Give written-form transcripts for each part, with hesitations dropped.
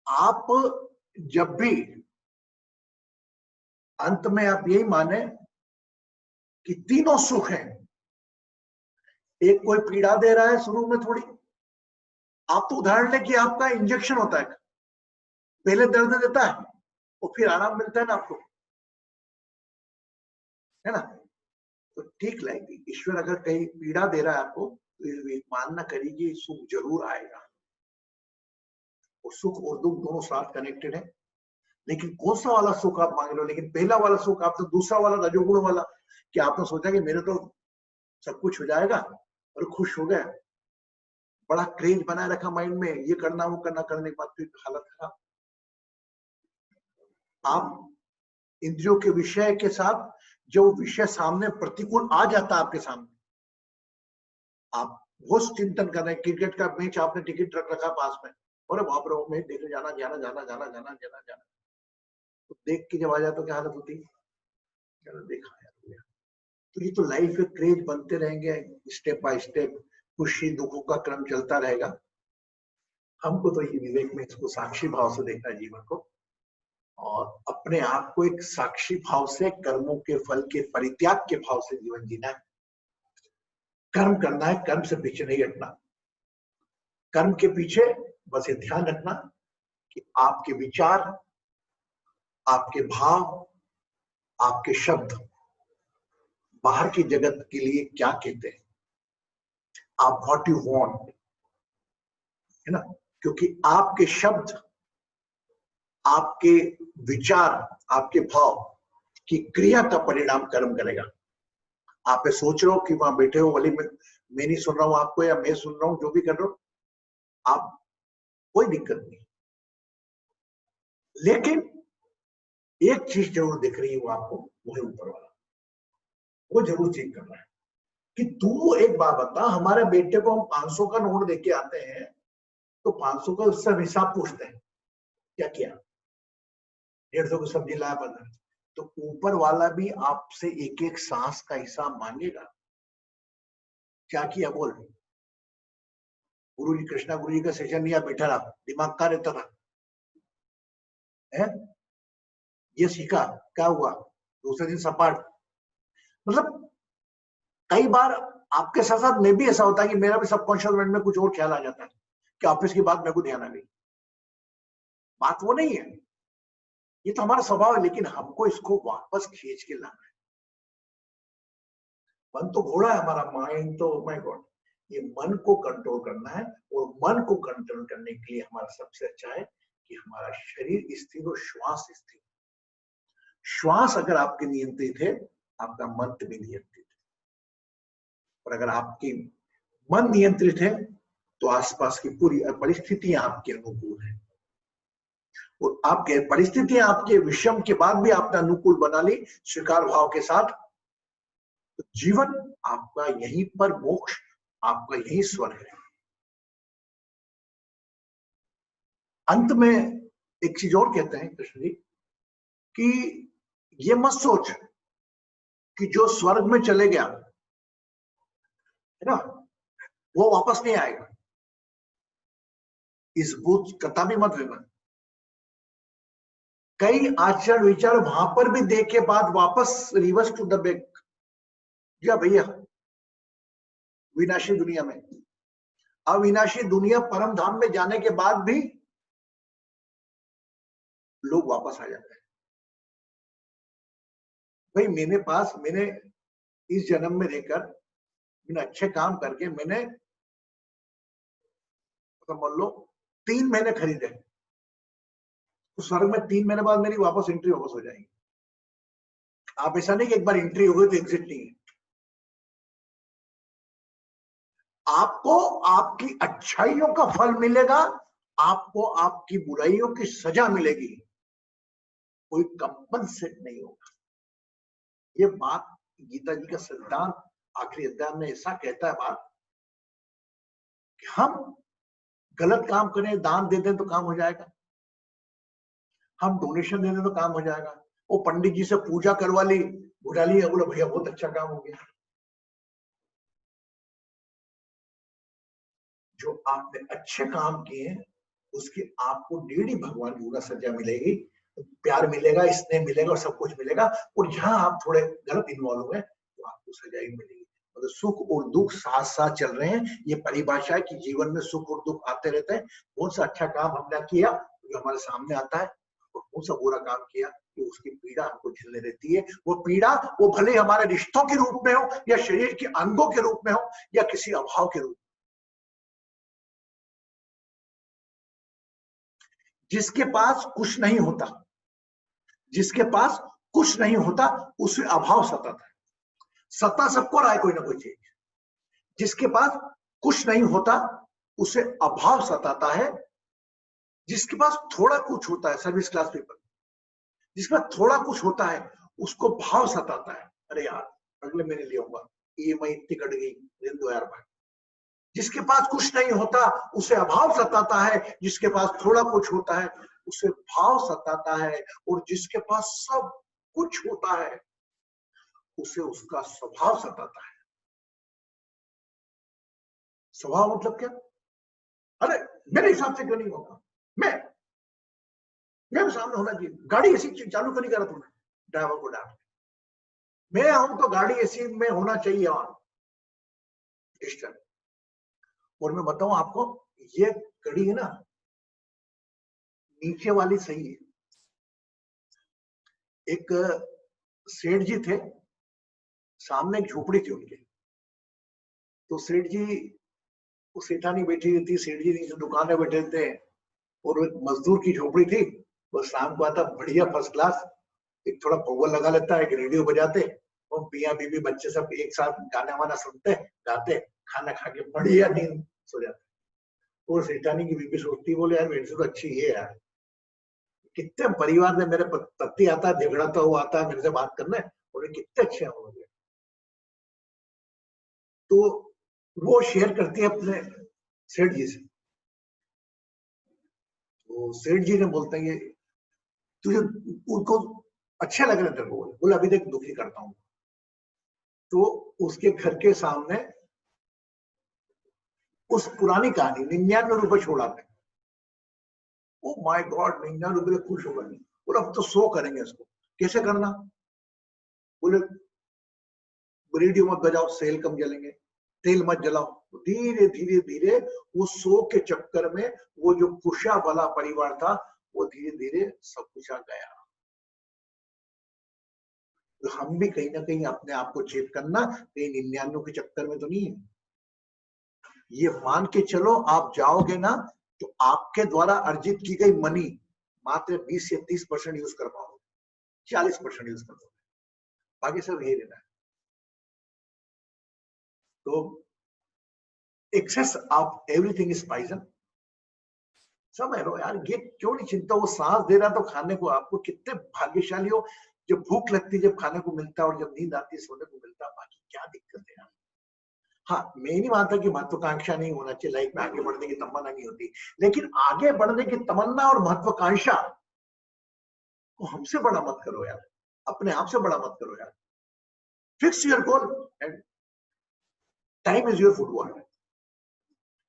आप जब भी अंत में आप यही माने कि तीनों सुख हैं, एक कोई पीड़ा दे रहा है शुरू में थोड़ी, आप तो उदाहरण लें कि आपका इंजेक्शन होता है, पहले दर्द देता है और फिर आराम मिलता है ना आपको, है ना। तो ठीक लगेगी, ईश्वर अगर कहीं पीड़ा दे रहा है आपको तो मानना करिए सुख जरूर आएगा। और सुख और दुख दोनों साथ कनेक्टेड है। लेकिन कौन सा वाला सुख आप मांग रहे हो? लेकिन पहला वाला सुख आप तो दूसरा वाला रजोगुण वाला, कि आपने सोचा कि मेरे तो सब कुछ हो जाएगा और खुश हो गए, बड़ा क्रेज बनाए रखा माइंड में, ये करना वो करना, करने के बाद फिर हालत खराब। आप इंद्रियों के विषय के साथ जो विषय सामने प्रतिकूल आ जाता है आपके सामने, आप वो चिंतन कर रहे हैं। क्रिकेट का मैच आपने टिकट रख रखा पास में, और बाप रे मैच देखने जाना जाना जाना जाना जाना जाना जाना, तो देख के जब आ जाए तो क्या हालत होती है? चलो देखा यार। तो ये तो लाइफ में क्रेज बनते रहेंगे, स्टेप बाय स्टेप खुशी दुखों का क्रम चलता रहेगा। हमको तो ये विवेक में इसको साक्षी भाव से देखना है जीवन को, और अपने आप को एक साक्षी भाव से, कर्मों के फल के परित्याग के भाव से जीवन जीना है। कर्म करना है, कर्म से पीछे नहीं हटना। कर्म के पीछे बस ये ध्यान रखना कि आपके विचार, आपके भाव, आपके शब्द बाहर की जगत के लिए क्या कहते हैं, आप व्हाट यू वांट, है ना। क्योंकि आपके शब्द, आपके विचार, आपके भाव की क्रिया का परिणाम कर्म करेगा। आप सोच रहे हो कि वहां बैठे हो, भले मैं नहीं सुन रहा हूं आपको, या मैं सुन रहा हूं, जो भी कर रहे हो आप, कोई दिक्कत नहीं। लेकिन एक चीज जरूर दिख रही है वो आपको, वो है ऊपर वाला, वो जरूर चेक करना है कि तू एक बात बता, हमारे बेटे को हम 500 का नोट देके आते हैं तो 500 का उससे हिसाब पूछते हैं, क्या किया? 150 की सब्जी लाया 15, तो ऊपर वाला भी आपसे एक एक सांस का हिसाब मांगेगा, क्या किया बोल। गुरु जी, कृष्णा गुरु जी का सेशन लिया, बैठा रहा, दिमाग का रहता था, है ये सीखा, क्या हुआ? दूसरे दिन सपाट। मतलब कई बार आपके साथ साथ में भी ऐसा होता है कि मेरा भी सबकॉन्शियस माइंड में कुछ और ख्याल आ जाता है कि ऑफिस की बात मेरे को ध्यान आ गई। बात वो नहीं है, ये तो हमारा स्वभाव है, लेकिन हमको इसको वापस खींच के लाना है। मन तो घोड़ा है हमारा, माइंड तो माय गॉड, ये मन को कंट्रोल करना है। और मन को कंट्रोल करने के लिए हमारा सबसे अच्छा है कि हमारा शरीर स्थिर हो, श्वास स्थिर। श्वास अगर आपके नियंत्रित है, आपका मन भी नियंत्रित है। और अगर आपकी मन नियंत्रित है तो आसपास की पूरी परिस्थितियां आपके अनुकूल है। और आपके परिस्थितियां आपके विषम के बाद भी आपने अनुकूल बना ली स्वीकार भाव के साथ, तो जीवन आपका यहीं पर मोक्ष, आपका यही स्वर्ग है। अंत में एक चीज और कहते हैं कृष्ण जी कि ये मत सोच कि जो स्वर्ग में चले गया है ना, वो वापस नहीं आएगा। इस भूत कथा भी मत लेना। कई आचरण विचार वहां पर भी देख के बाद वापस रिवर्स टू द बैक, या भैया विनाशी दुनिया में, अविनाशी दुनिया परम धाम में जाने के बाद भी लोग वापस आ जाते हैं। भाई मैंने इस जन्म में रहकर, मैंने अच्छे काम करके, मैंने मान लो 3 महीने खरीदे, तो स्वर्ग में 3 महीने बाद मेरी वापस एंट्री वापस हो जाएगी। आप ऐसा नहीं कि एक बार एंट्री हो गई तो एग्जिट नहीं है। आपको आपकी अच्छाइयों का फल मिलेगा, आपको आपकी बुराइयों की सजा मिलेगी, कोई कंपनसेट नहीं होगा। ये बात गीता जी का सिद्धांत आखिरी अध्याय में ऐसा कहता है बात कि हम गलत काम करें, दान दे दें तो काम हो जाएगा, हम डोनेशन दे दें तो काम हो जाएगा, वो पंडित जी से पूजा करवा ली, बुला ली, बोला भैया बहुत अच्छा काम हो गया। जो आपने अच्छे काम किए उसकी आपको डेढ़ी भगवान की पूरा सजा मिलेगी, प्यार मिलेगा, स्नेह मिलेगा और सब कुछ मिलेगा। और जहां आप थोड़े गलत इन्वॉल्व हुए तो आपको सजा ही मिलेगी। मतलब सुख और दुख साथ साथ चल रहे हैं, ये परिभाषा है कि जीवन में सुख और दुख आते रहते हैं। कौन सा अच्छा काम हमने किया जो हमारे सामने आता है, और कौन सा बुरा काम किया कि उसकी पीड़ा हमको झेलने रहती है। वो पीड़ा वो भले हमारे रिश्तों के रूप में हो, या शरीर के अंगों के रूप में हो, या किसी अभाव के रूप में। जिसके पास कुछ नहीं होता, जिसके पास कुछ नहीं होता उसे अभाव सताता है। सता सबको रहा है कोई ना कोई चीज। जिसके पास कुछ नहीं होता उसे अभाव सताता है। जिसके पास थोड़ा कुछ होता है, सर्विस क्लास पीपल, जिसके पास थोड़ा कुछ होता है उसको भाव सताता है। अरे यार अगले महीने ले आऊंगा, EMI इतनी कट गई, ऋण 2 भाई। जिसके पास कुछ नहीं होता उसे अभाव सताता है, जिसके पास थोड़ा कुछ होता है उसे भाव सताता है, और जिसके पास सब कुछ होता है उसे उसका स्वभाव सताता है। स्वभाव मतलब क्या? अरे मेरे हिसाब से क्यों नहीं होगा, मैं सामने होना चाहिए। गाड़ी ऐसी चालू क्यों नहीं करा तुमने? ड्राइवर को डांट, मैं आऊं तो गाड़ी ऐसी में होना चाहिए ऑन, इस तरह। और मैं बताऊं आपको, ये घड़ी है ना, नीचे वाली सही है। एक सेठ जी थे, सामने एक झोपड़ी थी उनकी। तो सेठ जी, वो सेठानी बैठी हुई थी, सेठ जी नीचे दुकान में बैठे थे, और एक मजदूर की झोपड़ी थी। वो शाम को आता बढ़िया फर्स्ट क्लास, एक थोड़ा पौवा लगा लेता है, एक रेडियो बजाते, और पिया बीबी बच्चे सब एक साथ गाना वाना सुनते गाते, खाना खा के बढ़िया नींद सो जाते। और सेठानी की बीबी सोचती, बोले यार मेरे से तो अच्छी ये यार, कितने परिवार में मेरे पति आता है, झगड़ाता हुआ आता है मेरे से बात करने, और कितने अच्छे हैं वो। तो वो शेयर करती है अपने सेठ जी से। तो सेठ जी ने बोलते हैं तुझे, उनको अच्छे लग रहे थे, बोले अभी तक दुखी करता हूँ। तो उसके घर के सामने उस पुरानी कहानी 99 रुपए छोड़ा था। ओ माय गॉड, 99 रुपए खुश हो गए। बोले अब तो 100 करेंगे इसको। कैसे करना? बोले रेडियो मत बजाओ, सेल कम जलेंगे, तेल मत जलाओ। धीरे धीरे धीरे वो 100 के चक्कर में वो जो खुशा वाला परिवार था वो धीरे धीरे सब कुछ आ गया। तो हम भी कहीं ना कहीं अपने आप को चेक करना, कहीं 99 के चक्कर में तो नहीं है। ये मान के चलो, आप जाओगे ना तो आपके द्वारा अर्जित की गई मनी मात्र 20 या 30% यूज कर पाओगे, 40% यूज कर पाओगे, बाकी सब यही रहना है। तो excess of everything is poison. समझ लो यार, ये क्यों नहीं चिंता, वो सांस दे रहा तो खाने को, आपको कितने भाग्यशाली हो जब भूख लगती है, जब खाने को मिलता है, और जब नींद आती है सोने को मिलता है। बाकी क्या दिक्कत है यार? हाँ, मैं नहीं मानता कि महत्वाकांक्षा नहीं होना चाहिए, लाइफ में आगे बढ़ने की तमन्ना नहीं होती, लेकिन आगे बढ़ने की तमन्ना और महत्वाकांक्षा को हमसे बड़ा मत करो यार, अपने आप से बड़ा मत करो यार। Fix your goal and time is your football.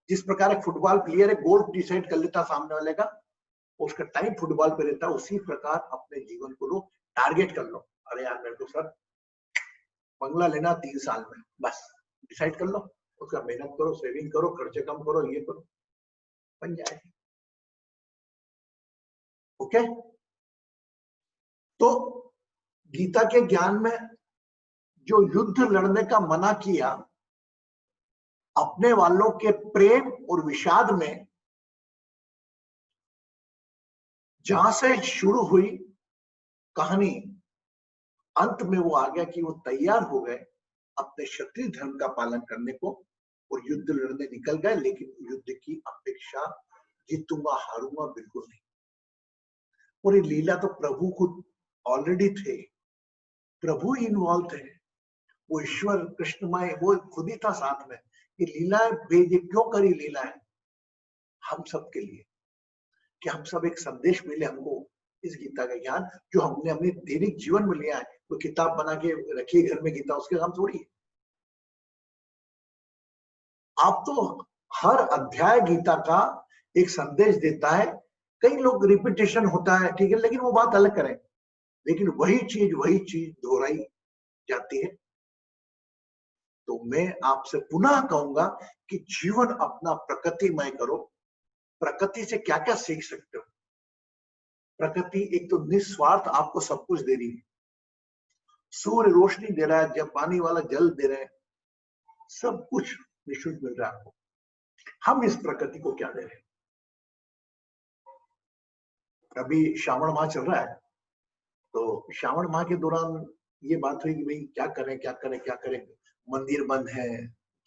जिस प्रकार एक फुटबॉल प्लेयर एक गोल डिसाइड कर लेता सामने वाले का, उसका टाइम फुटबॉल पे रहता है, उसी प्रकार अपने जीवन को लो, टारगेट कर लो। अरे यार मेरे को सर बंगला लेना 3 साल में, बस डिसाइड कर लो, उसका मेहनत करो, सेविंग करो, खर्चे कम करो, ये करो, बन जाएगा। ओके? तो गीता के ज्ञान में जो युद्ध लड़ने का मना किया, अपने वालों के प्रेम और विषाद में जहां से शुरू हुई कहानी, अंत में वो आ गया कि वो तैयार हो गए अपने क्षत्रिय धर्म का पालन करने को, और युद्ध लड़ने निकल गए। लेकिन युद्ध की अपेक्षा जीतूंगा हारूंगा बिल्कुल नहीं। और ये लीला तो प्रभु खुद ऑलरेडी थे, प्रभु इन्वॉल्व थे, वो ईश्वर कृष्णमय वो खुद ही था साथ में। ये लीला भेजे क्यों करी लीला है? हम सब के लिए, कि हम सब एक संदेश मिले हमको इस गीता का ज्ञान, जो हमने अपने दैनिक जीवन में लिया है। तो किताब बना के रखिए घर में गीता, उसके काम थोड़ी है। आप तो हर अध्याय गीता का एक संदेश देता है। कई लोग रिपीटेशन होता है, ठीक है, लेकिन वो बात अलग करें, लेकिन वही चीज दोहराई जाती है। तो मैं आपसे पुनः कहूंगा कि जीवन अपना प्रकृतिमय करो। प्रकृति से क्या क्या सीख सकते हो? प्रकृति एक तो निस्वार्थ आपको सब कुछ दे रही है। सूर्य रोशनी दे रहा है, जब पानी वाला जल दे रहे हैं, सब कुछ निःशुल्क मिल रहा है आपको। हम इस प्रकृति को क्या दे रहे हैं? अभी श्रावण माह चल रहा है, तो श्रावण माह के दौरान ये बात हुई कि भाई क्या करें क्या करें क्या करें, मंदिर बंद है,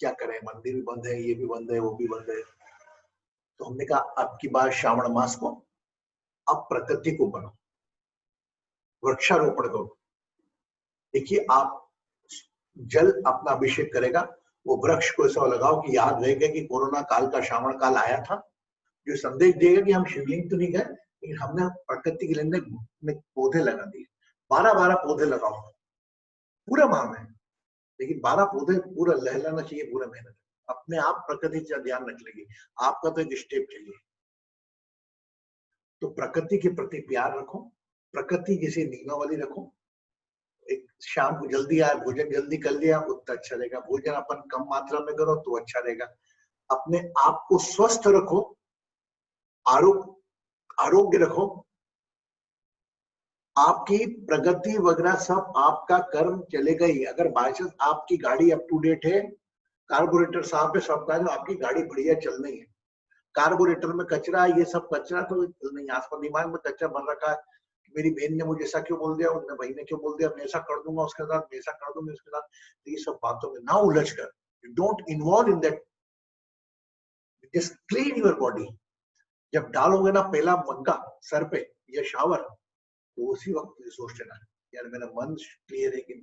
क्या करें, मंदिर भी बंद है, ये भी बंद है, वो भी बंद है। तो हमने कहा अब की बार श्रावण मास को अब प्रकृति को बनो, वृक्षारोपण करो। देखिए, आप जल अपना अभिषेक करेगा, वो वृक्ष को ऐसा लगाओ कि याद रहेगा कि कोरोना काल का श्रावण काल आया था, जो संदेश देगा कि हम शिवलिंग तो नहीं गए, लेकिन हमने प्रकृति के लिए पौधे लगा दिए। 12-12 पौधे लगाओ पूरे माह में, लेकिन 12 पौधे पूरा लहलाना चाहिए पूरे महीने। अपने आप प्रकृति का ध्यान रख लेगी, आपका तो एक स्टेप चाहिए। तो प्रकृति के प्रति प्यार रखो, प्रकृति जैसे नियमावली रखो। एक शाम को जल्दी आए, भोजन जल्दी कर लिया उतना अच्छा रहेगा, भोजन अपन कम मात्रा में करो तो अच्छा रहेगा। अपने आप को स्वस्थ रखो, आरोग्य रखो। आपकी प्रगति वगैरह सब आपका कर्म चलेगा ही। अगर बाई चांस आपकी गाड़ी अप टू डेट है, कार्बोरेटर साफ है, सब तो आपकी गाड़ी बढ़िया चल रही है। कार्बोरेटर में कचरा, ये सब कचरा तो नहीं, आसपास दिमाग में कचरा बन रखा है। मेरी बहन ने मुझे ऐसा क्यों बोल दिया, उनने भाई ने क्यों बोल दिया, मैं ऐसा कर दूंगा उसके साथ, मैं ऐसा कर दूंगा उसके साथ। तो ये सब बातों में ना उलझ कर, don't involve in that, just clean your body. जब डालोगे ना पहला मग्गा सर पे या शावर, तो उसी वक्त सोच लेना यार मेरा मन क्लियर है कि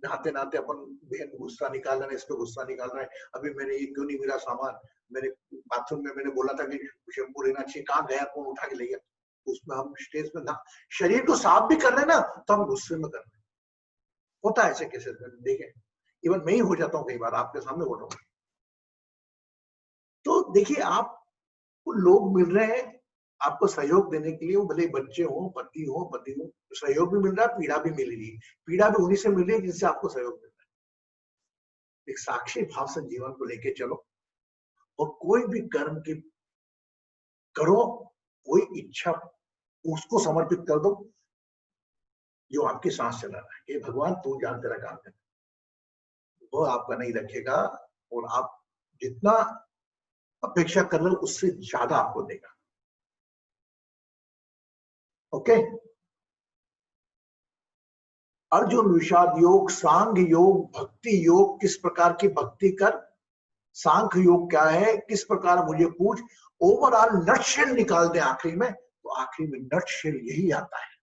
नहाते नहाते अपन बहन गुस्सा निकाल रहे हैं, इस पे गुस्सा निकाल रहे हैं, अभी मैंने ये क्यों नहीं मिला सामान, मेरे बाथरूम में मैंने बोला था कि शैम्पू रहना चाहिए, कहाँ गया, कौन उठा के ले गया। उसमें हम स्टेज में ना शरीर को साफ भी कर रहे हैं ना, तो हम गुस्से में कर रहे हैं। होता है ऐसे केसेस में, देखे, इवन मैं ही हो जाता हूँ कई बार, आपके सामने बोल रहा हूँ। तो देखिए, आपको लोग मिल रहे हैं आपको सहयोग देने के लिए, वो भले बच्चे हो, पति हो, सहयोग भी मिल रहा है, पीड़ा भी मिल रही है। पीड़ा भी उन्हीं से मिल रही है जिनसे आपको सहयोग मिल रहा है। एक साक्षी भाव से जीवन को लेके चलो, और कोई भी कर्म की करो, कोई इच्छा उसको समर्पित कर दो जो आपकी सांस चला रहा है, कि भगवान तू जान तेरा काम कर, वो आपका नहीं रखेगा, और आप जितना अपेक्षा कर रहे हो उससे ज्यादा आपको देगा। ओके। अर्जुन विषाद योग, सांख्य योग, भक्ति योग, किस प्रकार की भक्ति कर, सांख्य योग क्या है, किस प्रकार मुझे पूछ। ओवरऑल नटशेल निकाल दे आखिरी में, तो आखिरी में नटशेल यही आता है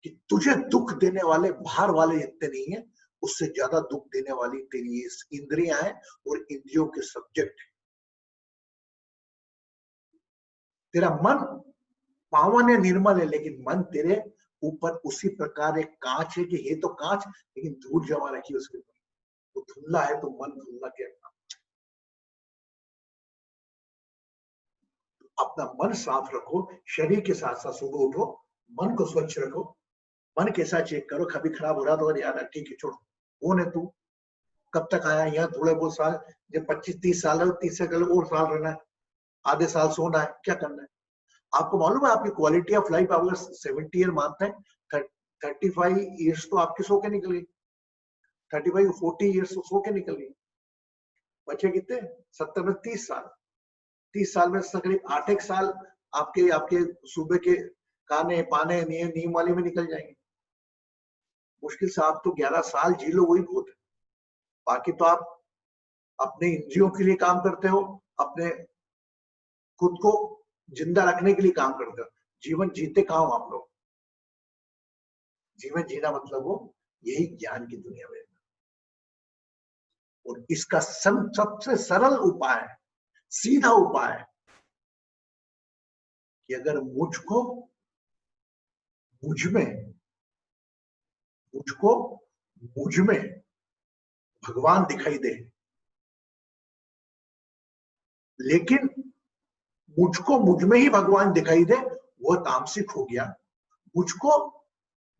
कि तुझे दुख देने वाले बाहर वाले जितने नहीं है, उससे ज्यादा दुख देने वाली तेरी इंद्रियां हैं, और इंद्रियों के सब्जेक्ट। तेरा मन पावन है, निर्मल है, लेकिन मन तेरे ऊपर उसी प्रकार एक कांच है कि ये तो कांच, लेकिन धूल जमा रखी उसके ऊपर, वो धुल्ला है, तो मन धुल्ला क्या। अपना मन साफ रखो, शरीर के साथ साथ सुबह उठो, मन को स्वच्छ रखो, मन कैसा चेक करो, कभी खराब हो रहा तो यार ठीक है छोड़, कौन है तू, कब तक आया यहाँ, थोड़े बहुत साल, जब 25-30 साल है, 30 से और साल रहना है, आधे साल सोना है, क्या करना है। आपको मालूम है आपकी क्वालिटी ऑफ लाइफ अगर 70 ईयर मानते हैं, 35 ईयर्स तो आपके सो के निकल गई, 35-40 ईयर्स तो सो के निकल गई। बचे कितने, 70 में 30 साल, 30 साल में तकरीब 8 साल आपके आपके सूबे के खाने पाने नीम वाले में निकल जाएंगे। मुश्किल से आप तो 11 साल जी लो, वही बहुत है। बाकी तो आप अपने इंद्रियों के लिए काम करते हो, अपने खुद को जिंदा रखने के लिए काम करते हो। जीवन जीते कहाँ हो आप लोग। जीवन जीना मतलब हो यही ज्ञान की दुनिया में, और इसका सबसे सरल उपाय, सीधा उपाय है कि अगर मुझको मुझ में भगवान दिखाई दे, लेकिन मुझको मुझ में ही भगवान दिखाई दे, वो तामसिक हो गया। मुझको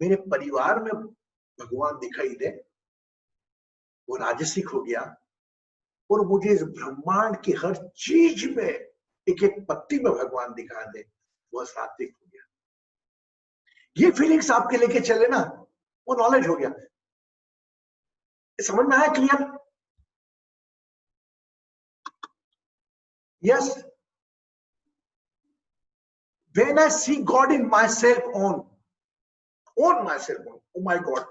मेरे परिवार में भगवान दिखाई दे, वो राजसिक हो गया। और मुझे इस ब्रह्मांड की हर चीज में, एक एक पत्ती में भगवान दिखा दे, वो सात्विक हो गया। ये फीलिंग्स आपके लेके चले ना, वो नॉलेज हो गया। समझ में आया? Clear? Yes. When I see God in myself on myself, oh my God,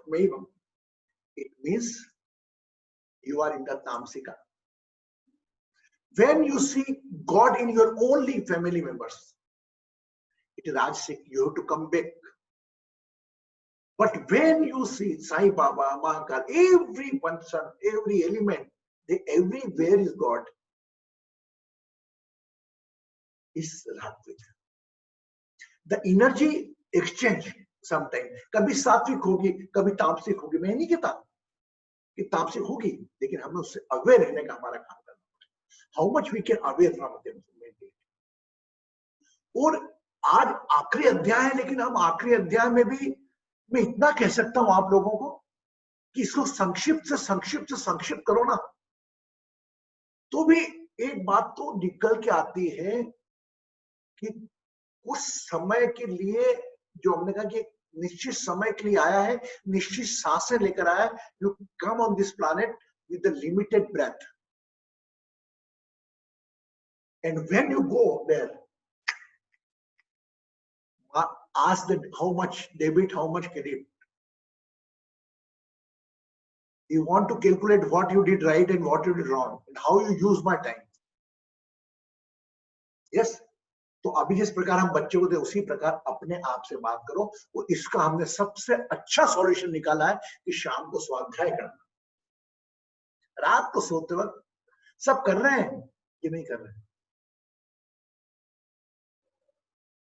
it means you are in the tamsika. When you see God in your only family members, it is rajasic. You have to come back. But when you see Sai Baba, Mahakal, every person, every element, everywhere is God, is Ratvik. The energy exchange sometimes, कभी सात्विक होगी, कभी तामसिक होगी। मैं नहीं कहता कि तामसिक होगी, लेकिन हमें उससे अवेयर रहने का हमारा काम करना है। How much we can aware from them. और आज आखिरी अध्याय है, लेकिन हम आखिरी अध्याय में भी मैं इतना कह सकता हूं आप लोगों को कि इसको संक्षिप्त करो ना, तो भी एक बात तो निकल के आती है कि उस समय के लिए, जो हमने कहा कि निश्चित समय के लिए आया है, निश्चित सांसें लेकर आया है। You come on this planet with the limited breath, and when you go there, ask them how much debit, how much credit. You want to calculate what you did right and what you did wrong, and how you use my time. Yes. तो अभी जिस प्रकार हम बच्चे को दे, उसी प्रकार अपने आप से बात करो। और इसका हमने सबसे अच्छा सॉल्यूशन निकाला है कि शाम को स्वाध्याय करना। रात को सोते वक्त सब कर रहे हैं कि नहीं कर रहे हैं?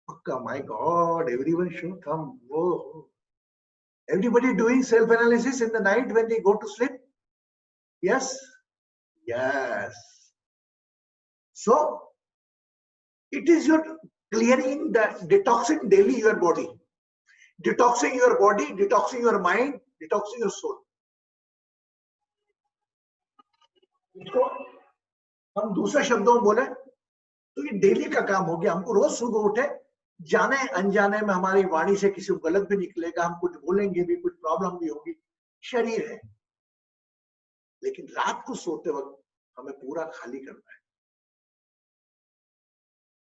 पक्का? My God, everyone should come. वो everybody doing self analysis in the night when they go to sleep? Yes. Yes. So it is your clearing, the detoxing daily your body, detoxing your body, detoxing your mind, detoxing your soul. तो हम दूसरे शब्दों में बोले तो ये daily का काम हो गया। हमको रोज सुबह उठे, जाने अनजाने में हमारी वाणी से किसी को गलत भी निकलेगा, हम कुछ बोलेंगे भी, कुछ प्रॉब्लम भी होगी, शरीर है। लेकिन रात को सोते वक्त हमें पूरा खाली करना है।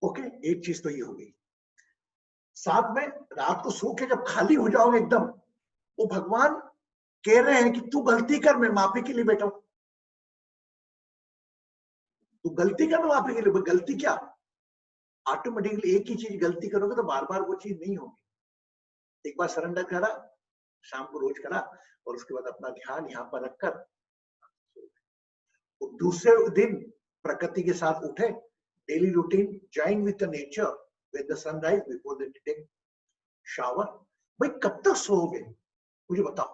ओके, एक चीज तो ये हो गई। साथ में रात को सो के जब खाली हो जाओगे एकदम, वो भगवान कह रहे हैं कि तू गलती कर, मैं माफी के लिए बैठा हूं। तू गलती कर, मैं माफी के लिए। गलती क्या? ऑटोमेटिकली एक ही चीज गलती करोगे तो बार बार वो चीज नहीं होगी। एक बार सरेंडर करा, शाम को रोज करा, और उसके बाद अपना ध्यान यहाँ पर रखकर दूसरे दिन प्रकृति के साथ उठे, daily routine, join with the nature, with the sunrise, before the taking shower. भाई कब तक सोओगे मुझे बताओ?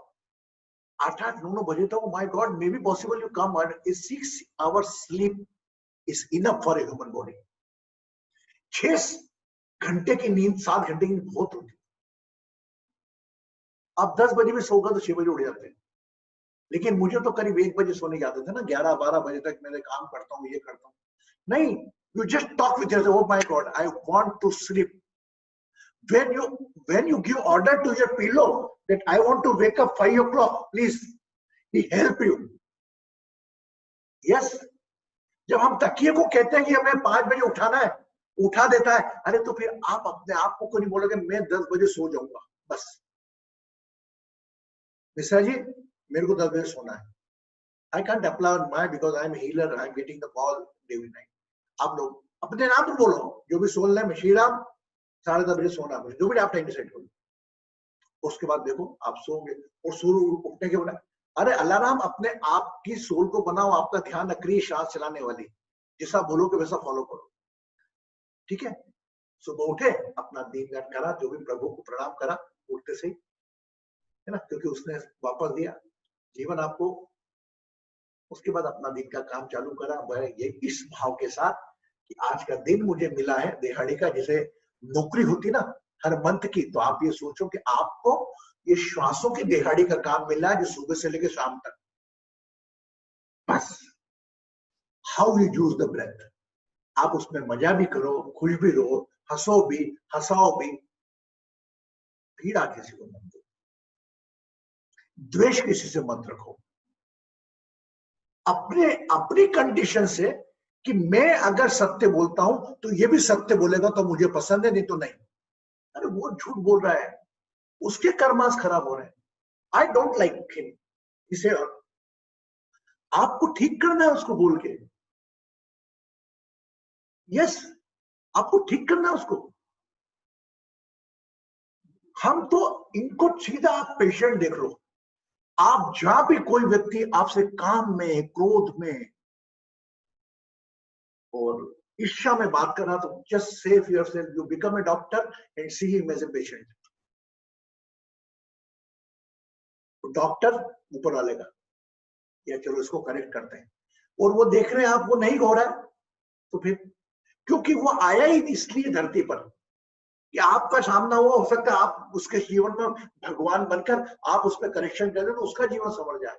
8-8, 9-9 बजे तक? My God, may be possible you come on 6 hours sleep is enough for a human body. 6 घंटे की नींद, 7 घंटे की नींद बहुत होती है। आप 10 बजे भी सोगा तो 6 बजे उठ जाते हैं। लेकिन मुझे तो करीब 1 बजे सोने की आदत है ना, 11-12 बजे तक मैं काम करता हूँ, ये करता हूँ। नहीं, you just talk with yourself, oh my God, I want to sleep. When you give order to your pillow that I want to wake up 5 o'clock, please, he help you. Yes. जब हम तकिए को कहते हैं कि हमें 5 बजे उठाना है, उठा देता है। अरे तो फिर आप अपने आप को नहीं बोलोगे मैं 10 बजे सो जाऊंगा बस? मिश्रा जी, मेरे को 10 बजे सोना है। I can't apply on my, because I'm a healer, I'm getting the call every night. आप लोग अपने नाम पर बोलो, जो भी सोल है, श्री राम 10:30 बजे सोना है, जो भी आप टाइम डिसाइड करो। उसके बाद देखो आप सोओगे, और सूर्य उठने के बाद, अरे अलार्म अपने आप की सोल को बनाओ, आपका ध्यान अक्रिय सांस चलाने वाली, जैसा बोलोगे वैसा फॉलो करो। ठीक है? सुबह उठे, अपना दीनदान करा, जो भी प्रभु को प्रणाम करा उठते से, है ना, क्योंकि उसने वापस दिया जीवन आपको। उसके बाद अपना दिन का काम चालू करा, ये इस भाव के साथ कि आज का दिन मुझे मिला है दिहाड़ी का, जैसे नौकरी होती ना हर मंथ की, तो आप ये सोचो कि आपको ये श्वासों की दिहाड़ी का काम मिला है जो सुबह से लेकर शाम तक। बस how you use the breath, आप उसमें मजा भी करो, खुश भी रहो, हंसो भी, हंसाओ भी, पीड़ा किसी को मत दो, द्वेष किसी से मत रखो। अपने अपनी कंडीशन से कि मैं अगर सत्य बोलता हूं तो ये भी सत्य बोलेगा तो मुझे पसंद है, नहीं तो नहीं। अरे वो झूठ बोल रहा है, उसके कर्मास खराब हो रहे हैं, आई डोंट लाइक हिम, इसे आपको ठीक करना है उसको बोल के। यस, आपको ठीक करना है उसको। हम तो इनको सीधा आप पेशेंट देख लो, आप जहां भी कोई व्यक्ति आपसे काम में, क्रोध में और ईर्ष्या में बात कर रहा, तो just save yourself, you become a doctor and see him as a patient. Doctor ऊपर वाले का, या चलो इसको करेक्ट करते हैं, और वो देख रहे हैं आप वो नहीं हो रहा है, तो फिर क्योंकि वो आया ही इसलिए धरती पर कि आपका सामना हुआ, हो सकता है आप उसके जीवन में भगवान बनकर आप उस पर करेक्शन कर दे तो उसका जीवन संवर जाए।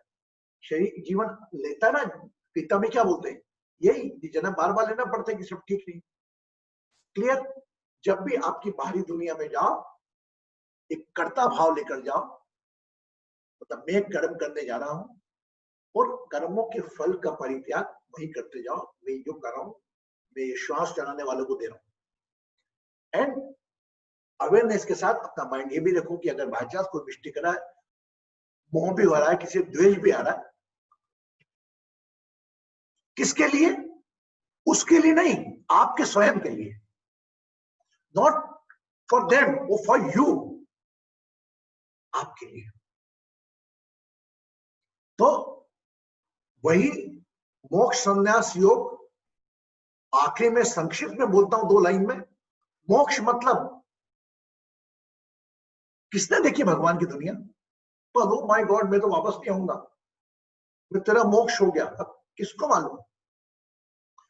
शरीर जीवन लेता ना, पिता में क्या बोलते हैं, यही जन्म बार बार लेना पड़ता है कि सब ठीक नहीं। क्लियर? जब भी आपकी बाहरी दुनिया में जाओ, एक कर्ता भाव लेकर जाओ, मतलब मैं कर्म करने जा रहा हूं और कर्मों के फल का परित्याग वही करते जाओ, मैं जो कर रहा हूं मैं श्वास चलाने वालों को दे रहा हूं। एंड अवेयरनेस के साथ अपना माइंड ये भी रखो कि अगर बाई चांस कोई मिस्टेक कर रहा है, मोह भी हो रहा है, किसी द्वेष भी आ रहा है, किसके लिए? उसके लिए नहीं, आपके स्वयं के लिए, नॉट फॉर देम, वो फॉर यू, आपके लिए। तो वही मोक्ष संन्यास योग, आखिरी में संक्षिप्त में बोलता हूं 2 लाइन में। मोक्ष मतलब किसने देखी भगवान की दुनिया? पर ओ माय गॉड मैं तो वापस नहीं आऊंगा, मैं तेरा मोक्ष हो गया, अब किसको मालूम?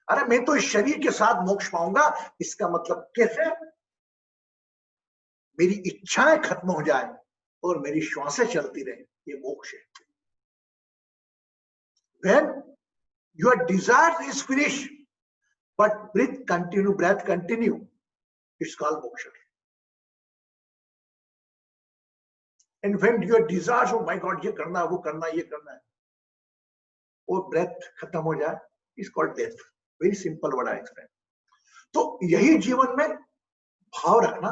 अरे मैं तो इस शरीर के साथ मोक्ष पाऊंगा, इसका मतलब कैसे? मेरी इच्छाएं खत्म हो जाए और मेरी श्वासें चलती रहे, ये मोक्ष है। When your desire is finished, but breath continue, it's called moksha. And when your desires, oh my God, ये करना है, वो करना है, ये करना है, और ब्रेथ खत्म हो जाए, it's called death. Very simple what I explain. तो यही जीवन में भाव रखना।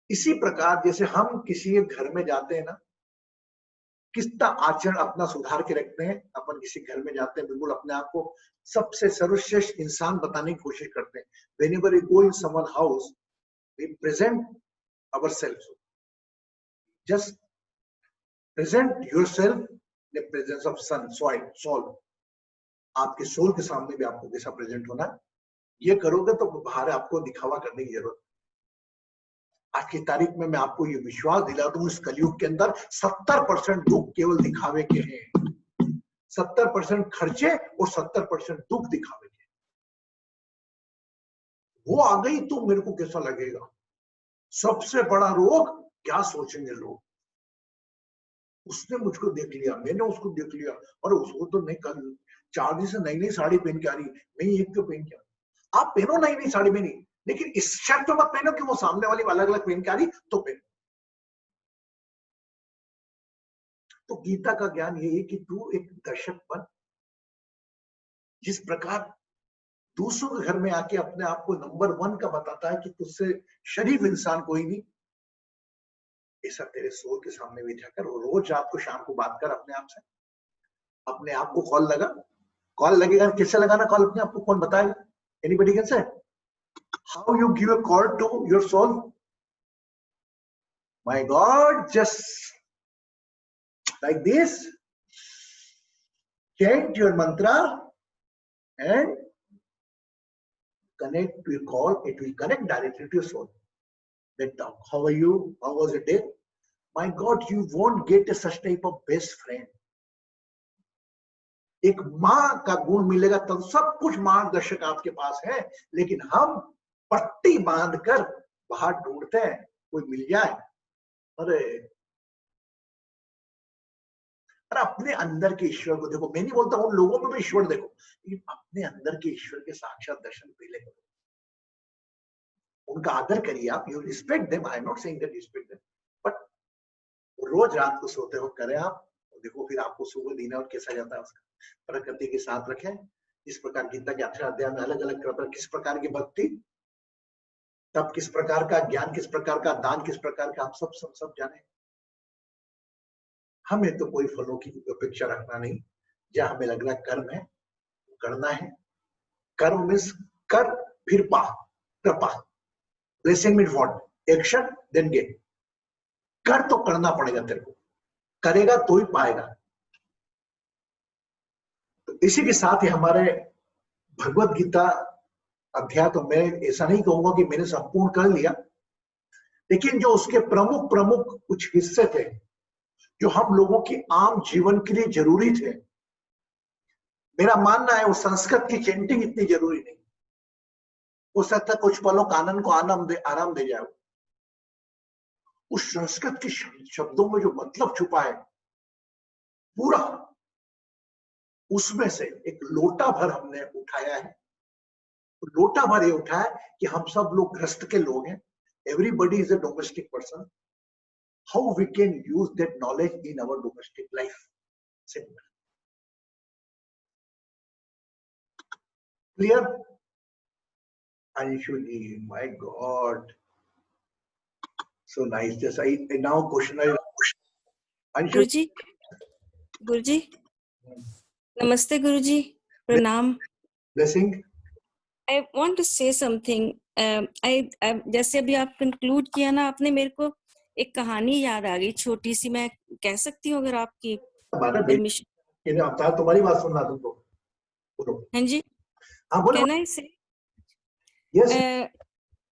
इसी प्रकार जैसे हम किसी घर में जाते हैं ना, कितना आचरण अपना सुधार के रखते हैं, अपन किसी घर में जाते हैं बिल्कुल अपने आप को सबसे सर्वश्रेष्ठ इंसान बताने की कोशिश करते हैं। Whenever we go in someone house, we present ourselves. Just present yourself in the presence of sun, soul. आपके सोल के सामने भी आपको कैसा प्रेजेंट होना है, ये करोगे तो बाहर आपको दिखावा करने की जरूरत। आज की तारीख में मैं आपको ये विश्वास दिलाता हूं, इस कलयुग के अंदर 70% दुख केवल दिखावे के हैं, 70% खर्चे और 70% दुख दिखावे के। वो आ गई तो मेरे को कैसा लगेगा, सबसे बड़ा रोग क्या सोचेंगे लोग, उसने मुझको देख लिया, मैंने उसको देख लिया, और उसको तो नहीं, कल 4 दिन से नई नई साड़ी पहन के आ रही, मैं एक क्यों पहन के? आप पहनो नई नई साड़ी में नहीं, लेकिन इस शर्त मत पहनो कि वो सामने वाली अलग अलग पहन के आ रही तो पहनो। तो गीता का ज्ञान यही है कि तू एक दर्शक बन, जिस प्रकार दूसरों के घर में आके अपने आप को नंबर 1 का बताता है कि तुझसे शरीफ इंसान कोई नहीं, ऐसा तेरे सोल के सामने बैठा कर, और रोज रात को शाम को बात कर अपने आप से। अपने आप को कॉल लगा, कॉल लगेगा, किससे लगाना कॉल अपने आप को, कौन बताएगा? Anybody can say how you give a call to your soul? My god, just like this, chant your mantra and connect to your call. It will connect directly to your soul. That talk, how are you, how was your day? My God, you won't get such type of best friend. एक माँ का गुण मिलेगा तब सब कुछ मार्गदर्शक आपके पास है, लेकिन हम पट्टी बांधकर बाहर ढूंढते हैं कोई मिल जाए। अरे अपने अंदर के ईश्वर को देखो। मैं नहीं बोलता उन लोगों में भी ईश्वर देखो, लेकिन अपने अंदर के ईश्वर के साक्षात दर्शन पहले करो। उनका आदर करिए आप, you respect them, I am not saying that respect them, but रोज रात को सोते हो करें आप, देखो फिर आपको सुबह दिन और कैसा जाता है उसका। प्रकृति के साथ रखें। इस प्रकार गीता के 18 अध्याय में अलग अलग किस प्रकार की भक्ति, तब किस प्रकार का ज्ञान, किस प्रकार का दान, किस प्रकार का, आप सब जाने। हमें तो कोई फलों की अपेक्षा रखना नहीं। जहां हमें लग रहा है कर्म है, करना है। कर्म मीन्स कर फिर पा, कृपा, blessing mean what, action then get. कर तो करना पड़ेगा तेरे को, करेगा तो ही पाएगा। तो इसी के साथ ही हमारे भगवत गीता अध्याय, तो मैं ऐसा नहीं कहूंगा कि मैंने संपूर्ण कर लिया, लेकिन जो उसके प्रमुख प्रमुख कुछ हिस्से थे जो हम लोगों की आम जीवन के लिए जरूरी थे। मेरा मानना है वो संस्कृत की चेंटिंग इतनी जरूरी नहीं, हो सकता है कुछ पलों का आनंद को आराम दे जाए। उस संस्कृत के शब्दों में जो मतलब छुपा है पूरा, उसमें से एक लोटा भर हमने उठाया है। लोटा भर ये उठाया कि हम सब लोग ग्रस्त के लोग हैं, everybody is a domestic person, how we can use that knowledge in our domestic life. Simple, clear? Anshu ji, my God, so nice. Just I now question I. Anshu Guruji, Guruji, Namaste Guruji, Pranam. Blessing. I want to say something. जैसे अभी आप conclude किया ना आपने, मेरे को एक कहानी याद आ गई छोटी सी, मैं कह सकती हूँ अगर आपकी परमिशन। तुम्हारी बात सुनना तुमको। हाँ जी, can I say? Yes.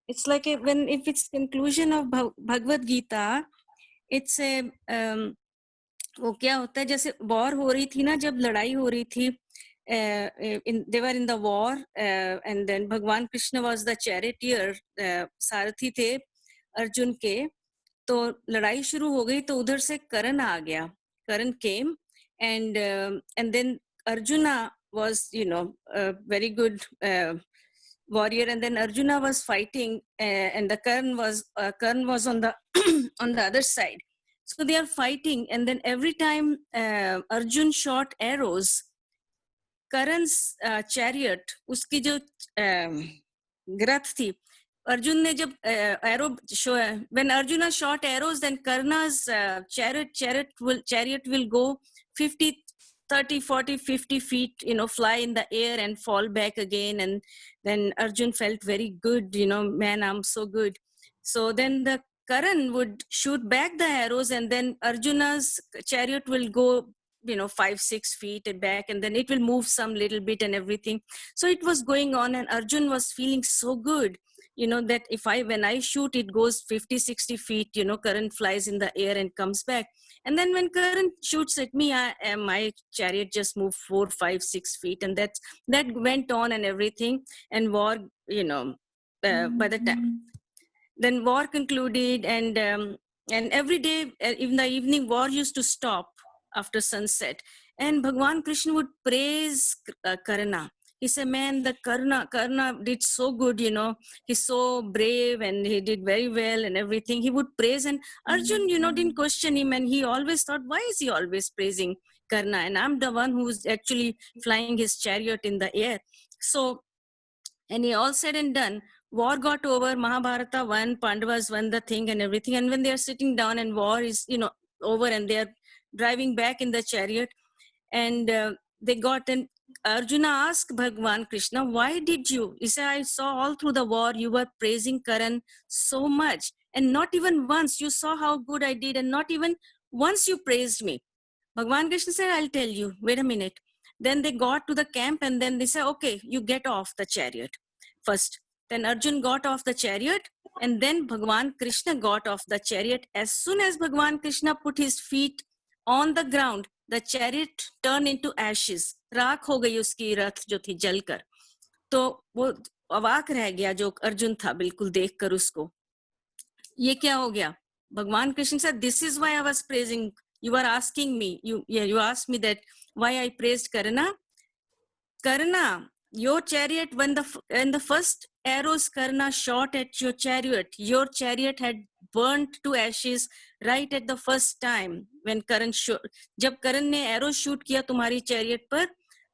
It's like if it's conclusion of Bhagavad Gita, it's a वो क्या होता है, जैसे वॉर हो रही थी ना, जब लड़ाई हो रही थी, they were in the war, and then भगवान कृष्ण was the charioteer, सारथी थे अर्जुन के। तो लड़ाई शुरू हो गई तो उधर से कर्ण आ गया, कर्ण came, and then Arjuna was a very good warrior, and then Arjuna was fighting, and the Karn was on the on the other side. So they are fighting, and then every time Arjun shot arrows, Karan's chariot, उसकी जो रथ थी, Arjun ने जब arrow when Arjuna shot arrows, then Karna's chariot will go 50, 30, 40, 50 feet, fly in the air and fall back again. And then Arjun felt very good, man, I'm so good. So then the Karan would shoot back the arrows, and then Arjuna's chariot will go 5-6 feet back, and then it will move some little bit and everything. So it was going on, and Arjun was feeling so good, that when I shoot, it goes 50-60 feet, Karan flies in the air and comes back. And then when Karan shoots at me, my chariot just moved 4, 5, 6 feet, and that went on and everything. And war, by the time then war concluded, and every day in the evening, war used to stop after sunset, and Bhagwan Krishna would praise Karna. He said, man, the Karna did so good, he's so brave and he did very well and everything. He would praise, and Arjun, didn't question him, and he always thought, why is he always praising Karna? And I'm the one who's actually flying his chariot in the air. So, and he all said and done, war got over, Mahabharata won, Pandavas won the thing and everything. And when they are sitting down and war is, over, and they are driving back in the chariot, and they got an Arjuna asked Bhagwan Krishna, why did you? He said, I saw all through the war you were praising Karan so much, and not even once you saw how good I did, and not even once you praised me. Bhagwan Krishna said, I'll tell you, wait a minute. Then they got to the camp, and then they said, okay, you get off the chariot first. Then Arjun got off the chariot, and then Bhagwan Krishna got off the chariot. As soon as Bhagwan Krishna put his feet on the ground, the chariot turned into ashes. राख हो गई उसकी रथ जो थी जलकर. तो वो अवाक रह गया जो अर्जुन था बिल्कुल देखकर उसको. ये क्या हो गया? भगवान Krishna said, this is why I was praising. You are asking me, you asked me that why I praised Karna. Karna, your chariot, when the first arrows Karna shot at your chariot had burnt to ashes right at the first time when Karan जब करण ने arrow shoot किया तुम्हारी chariot पर,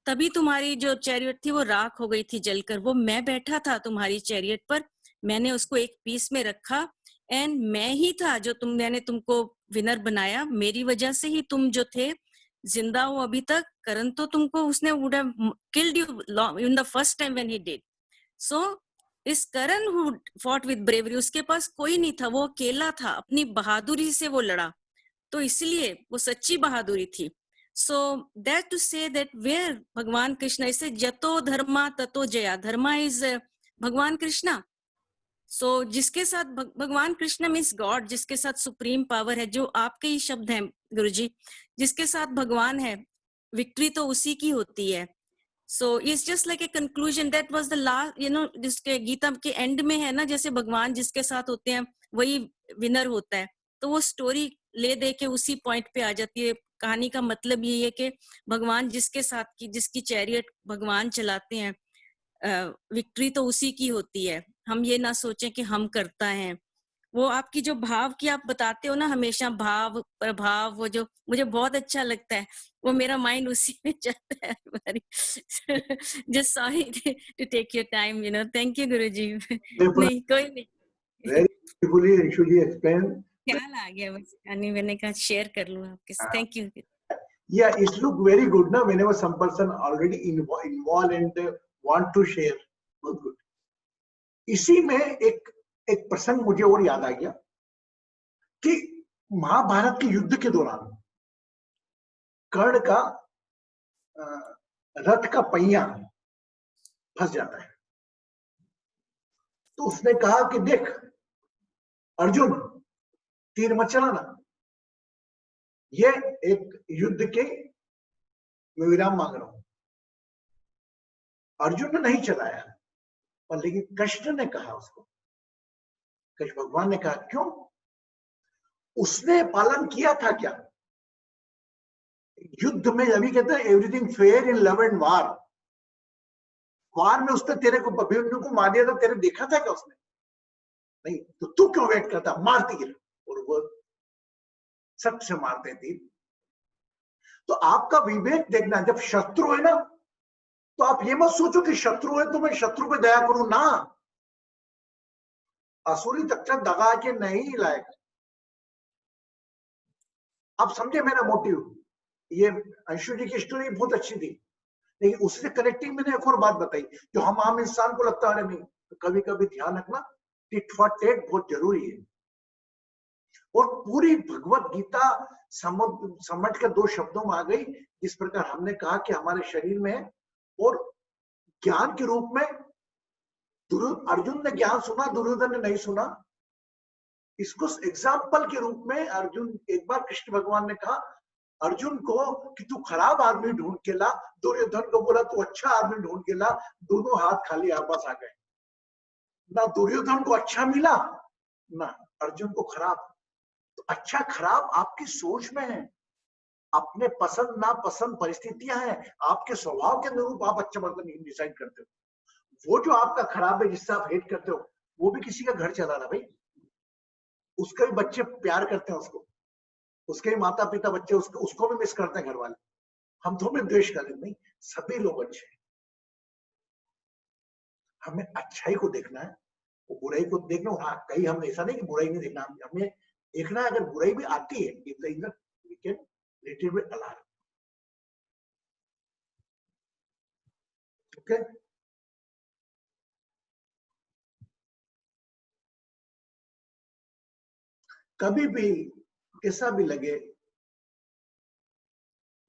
तभी तुम्हारी जो chariot थी वो राख हो गई थी जलकर. वो मैं बैठा था तुम्हारी चैरियट पर, मैंने उसको एक पीस में रखा, एंड मैं ही था जो मैंने तुमको विनर बनाया. मेरी वजह से ही तुम जो थे जिंदा हो अभी तक. करण तो तुमको उसने would have killed you in the first time when he did. So इस करण who fought with bravery, उसके पास कोई नहीं था, वो अकेला था, अपनी बहादुरी से वो लड़ा, तो इसलिए वो सच्ची बहादुरी थी. So that to say that where भगवान कृष्ण, इसे जतो धर्मा ततो जया, धर्मा is भगवान कृष्णा. So जिसके साथ भगवान कृष्ण मीन्स गॉड, जिसके साथ सुप्रीम पावर है, जो आपके ही शब्द हैं गुरुजी, जिसके साथ भगवान है, विक्ट्री तो उसी की होती है. So it's just like a conclusion. That was the last, जिसके गीता के एंड में है ना, जैसे भगवान जिसके साथ होते हैं वही विनर होता है. तो वो स्टोरी ले दे के उसी पॉइंट पे आ जाती है. कहानी का मतलब ये है कि भगवान जिसके साथ की, जिसकी चैरियट भगवान चलाते हैं, विक्ट्री तो उसी की होती है. हम ये ना सोचें कि हम करता है. वो आपकी जो भाव की आप बताते हो ना हमेशा, भाव प्रभाव, वो जो मुझे बहुत अच्छा लगता है, वो मेरा माइंड उसी में चलता है. Just sorry to take your time, thank you Guruji. नहीं कोई नहीं, very beautifully Anshuji explained. ख्याल आ गया बस, यानी मैंने कहा शेयर कर लूं आपके साथ. Thank you. Yeah, it look very good now whenever some person already involved and want to share. Good. इसी में एक प्रसंग मुझे और याद आ गया कि महाभारत के युद्ध के दौरान कर्ण का रथ का पहिया फंस जाता है. तो उसने कहा कि देख अर्जुन, तीर मत चलाना, ये एक युद्ध के मैं विराम मांग रहा हूं. अर्जुन ने नहीं चलाया, पर लेकिन कृष्ण ने कहा उसको, कृष्ण भगवान ने कहा क्यों? उसने पालन किया था क्या? युद्ध में अभी कहते हैं everything fair in love and war. War में उसने तेरे को अभिमन्यु को मार दिया था, तेरे देखा था क्या उसने? नहीं. तो तू क्यों वेट करता? मार तीर. और वो सट से मारते तीर. तो आपका विवेक देखना, जब शत्रु है ना, तो आप ये मत सोचो कि शत्रु है तो मैं शत्रु पे दया करूं ना. असुरी तक्षक दगा के नहीं लायक. आप समझे मेरा मोटिव? ये अंशु जी की स्टोरी बहुत अच्छी थी, लेकिन उससे कनेक्टिंग मैंने एक और बात बताई जो हम आम इंसान को लगता है नहीं. तो कभी कभी ध्यान रखना, टिट फॉर टेट बहुत जरूरी है. और पूरी भगवत गीता समझ के दो शब्दों में आ गई. इस प्रकार हमने कहा कि हमारे शरीर में है, और ज्ञान के रूप में अर्जुन ने ज्ञान सुना, दुर्योधन ने नहीं सुना. इसको एग्जाम्पल के रूप में अर्जुन, एक बार कृष्ण भगवान ने कहा अर्जुन को कि तू खराब आदमी ढूंढ के ला. दुर्योधन को बोला तू अच्छा आदमी ढूंढ के ला. दोनों हाथ खाली आपस आ गए. ना दुर्योधन को अच्छा मिला, ना अर्जुन को खराब. तो अच्छा खराब आपकी सोच में है, अपने पसंद ना पसंद परिस्थितियां हैं, आपके स्वभाव के अनुरूप आप अच्छा मतलब डिसाइड करते हो. वो जो आपका खराब है जिससे आप हेट करते हो, वो भी किसी का घर चला रहा भाई. उसके भी बच्चे प्यार करते हैं उसको, उसके भी माता पिता बच्चे उसको भी मिस करते हैं घर वाले. हम तो में द्वेष करें नहीं, सभी लोग अच्छे हैं. हमें अच्छाई को देखना है, वो बुराई को देखना. हाँ, कहीं हम ऐसा नहीं कि बुराई नहीं देखना, हमें देखना है. अगर बुराई भी आती है, we can little bit alarm. Okay? कभी भी कैसा भी लगे,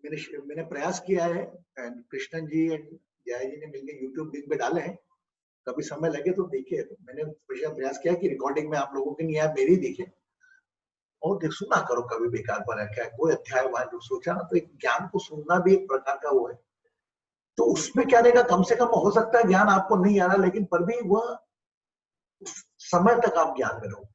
मैंने प्रयास किया है, एंड कृष्णन जी एंड जया जी ने मिलकर यूट्यूब लिंक पे डाले हैं. कभी समय लगे तो देखिए. मैंने प्रयास किया कि रिकॉर्डिंग में आप लोगों की नहीं आया, मेरी देखिए. और देख सुना करो कभी बेकार बना क्या कोई अध्याय वहां जो सोचा ना, तो एक ज्ञान को सुनना भी एक प्रकार का वो है। तो उसमें क्या रहेगा, कम से कम हो सकता है ज्ञान आपको नहीं आ रहा, लेकिन पर भी वह समय तक आप ज्ञान में रहोगे।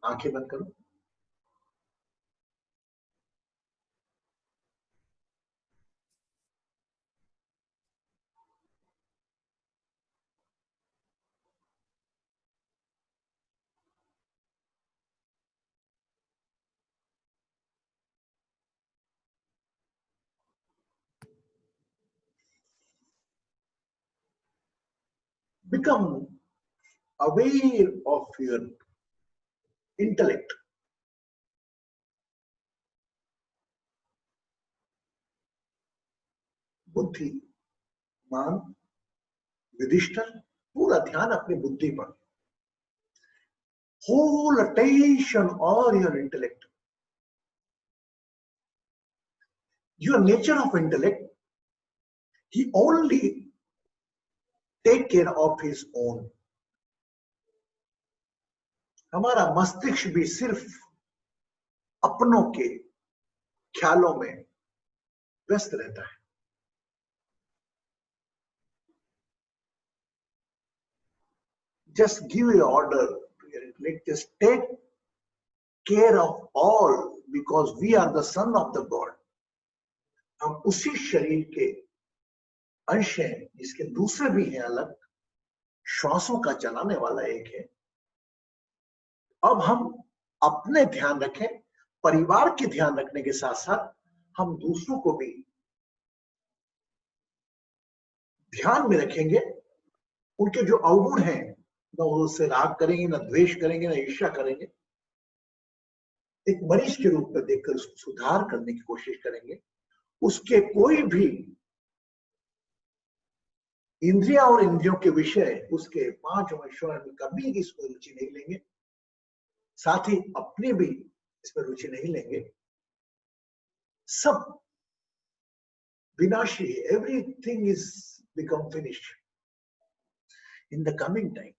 आंखें बंद करो। Become aware of your intellect. बुद्धि, मान, युधिष्ठिर, पूरा ध्यान अपनी बुद्धि पर। Whole attention on your intellect. Your nature of intellect, he only take care of his own. हमारा मस्तिष्क भी सिर्फ अपनों के ख्यालों में व्यस्त रहता है। Just give an order to your intellect, just take care of all, because we are the son of the God. हम उसी शरीर के अंश हैं, जिसके दूसरे भी हैं अलग, श्वासों का चलाने वाला एक है। अब हम अपने ध्यान रखें, परिवार के ध्यान रखने के साथ साथ हम दूसरों को भी ध्यान में रखेंगे। उनके जो अवगुण हैं, न उससे राग करेंगे, न द्वेष करेंगे, न ईर्ष्या करेंगे। एक मरीज के रूप में देखकर उसको सुधार करने की कोशिश करेंगे। उसके कोई भी इंद्रिया और इंद्रियों के विषय, उसके पांच विषयों में कभी इसमें रुचि नहीं लेंगे, साथ ही अपने भी इसमें रुचि नहीं लेंगे। सब विनाशी, everything is become finished in the coming time.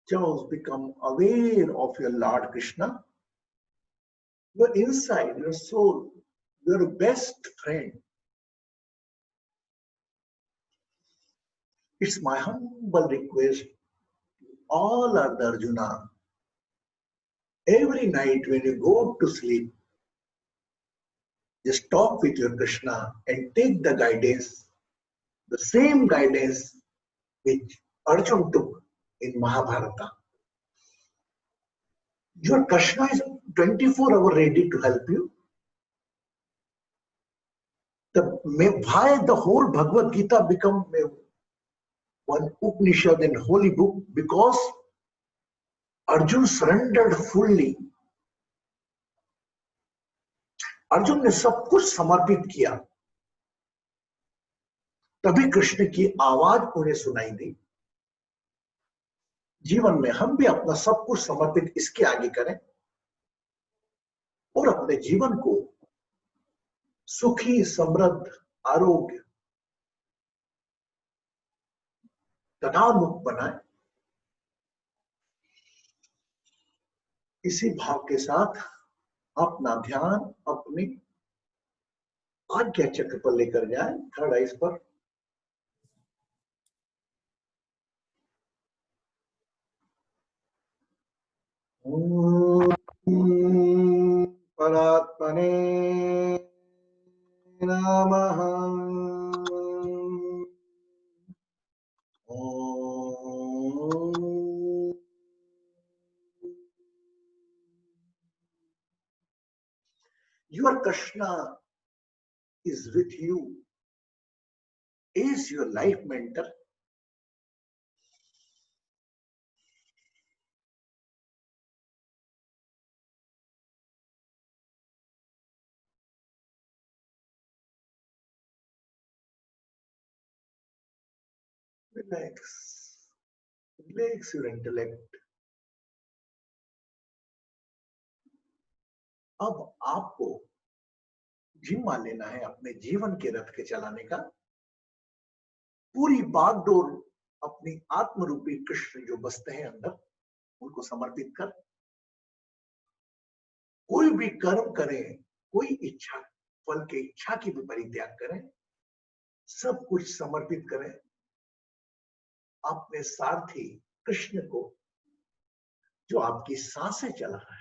Just become aware of your Lord Krishna, your inside, your soul, your best friend. It's my humble request to all other Arjuna. Every night when you go to sleep, just talk with your Krishna and take the guidance, the same guidance which Arjuna took in Mahabharata. Your Krishna is 24 hours ready to help you. Why the whole Bhagavad Gita become one Upanishad and holy book? Because Arjun surrendered fully. Arjun ने सब कुछ समर्पित किया, तभी कृष्ण की आवाज उन्हें सुनाई दी। जीवन में हम भी अपना सब कुछ समर्पित इसके आगे करें और अपने जीवन को सुखी, समृद्ध, आरोग्य, तनाव मुक्त बनाए। इसी भाव के साथ अपना ध्यान अपनी आज्ञा चक्र पर लेकर जाए, थर्ड आइज पर। परात्मने नमः। Your Krishna is with you, is your life mentor. Relax, relax your intellect. अब आपको जिम्मा लेना है अपने जीवन के रथ के चलाने का। पूरी बागडोर अपनी आत्मरूपी कृष्ण जो बसते हैं अंदर, उनको समर्पित कर कोई भी कर्म करें, कोई इच्छा, फल के इच्छा की भी परित्याग करें, सब कुछ समर्पित करें अपने सारथी कृष्ण को, जो आपकी सांसें चला रहा है।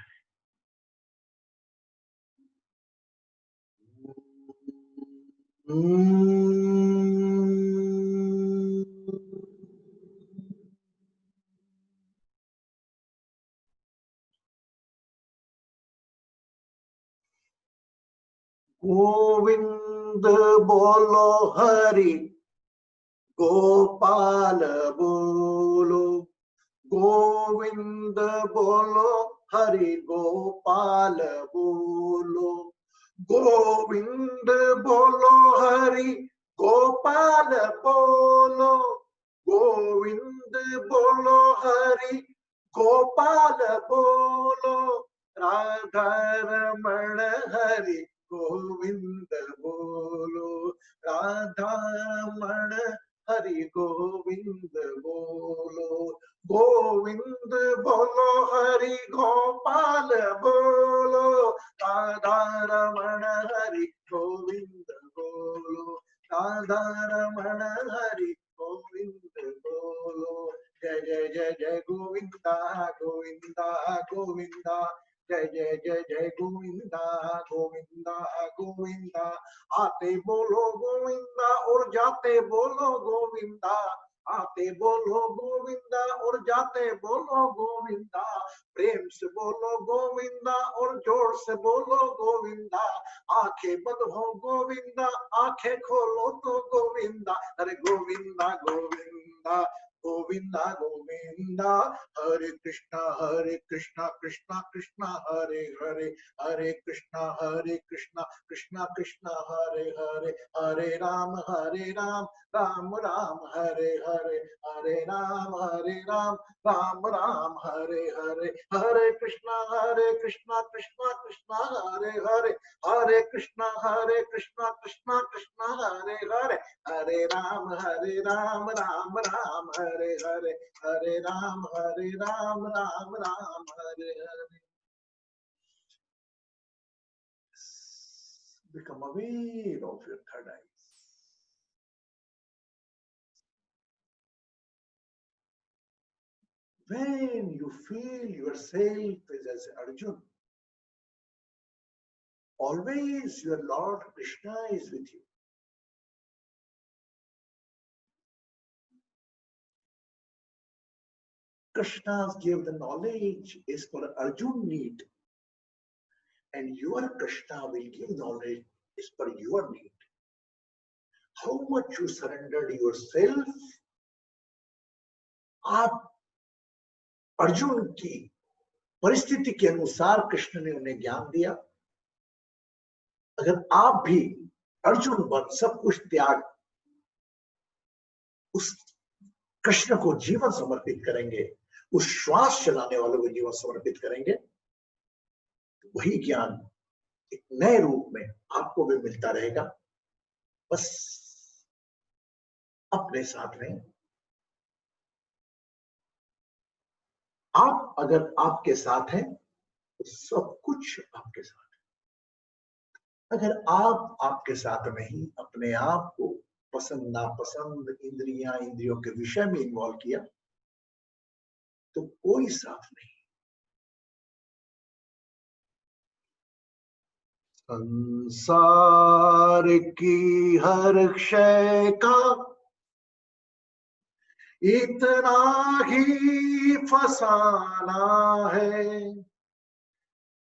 गोविंद बोलो हरि, गोपाल बोलो, गोविंद बोलो हरि, गोपाल बोलो, गोविंद बोलो हरि, गोपाल बोलो, गोविंद बोलो हरि, गोपाल बोलो, राधा रमण हरि गोविंद बोलो, राधा रमण हरि गोविंद बोलो, गोविंद बोलो हरि, गोपाल बोलो, राधा रमण हरि गोविंद बोलो, राधा रमण हरि गोविंद बोलो। जय जय जय जय गोविंदा गोविंदा गोविंदा, जय जय जय जय गोविंदा गोविंदा गोविंदा। आते बोलो गोविंदा और जाते बोलो गोविंदा, आते बोलो गोविंदा और जाते बोलो गोविंदा, प्रेम से बोलो गोविंदा और जोर से बोलो गोविंदा। आंखें बंद हो गोविंदा, आंखें खोलो तो गोविंदा, अरे गोविंदा गोविंदा गोविंदा गोविंदा। हरे कृष्णा कृष्णा कृष्णा हरे हरे, हरे कृष्णा कृष्णा कृष्णा हरे हरे, हरे राम राम राम हरे हरे, हरे राम राम राम हरे हरे, हरे कृष्णा कृष्णा कृष्णा हरे हरे, हरे कृष्णा कृष्णा कृष्णा हरे हरे, हरे राम राम राम हरे हरे, हरे Ram Ram Ram Hare Hare. Become aware of your third eye. When you feel yourself as Arjun, always your Lord Krishna is with you. Krishna gave the knowledge is for Arjun need, and your Krishna will give knowledge is for your need. How much you surrendered yourself, आप अर्जुन की परिस्थिति के अनुसार कृष्ण ने उन्हें ज्ञान दिया। अगर आप भी अर्जुन बन सब कुछ त्याग उस कृष्ण को जीवन समर्पित करेंगे, उस श्वास चलाने वालों को जीवन समर्पित करेंगे, तो वही ज्ञान एक नए रूप में आपको भी मिलता रहेगा। बस अपने साथ में आप अगर आपके साथ हैं तो सब कुछ आपके साथ है। अगर आप आपके साथ नहीं अपने आप को पसंद नापसंद इंद्रियों के विषय में इन्वॉल्व किया तो कोई साथ नहीं। संसार की हर क्षय का इतना ही फसाना है,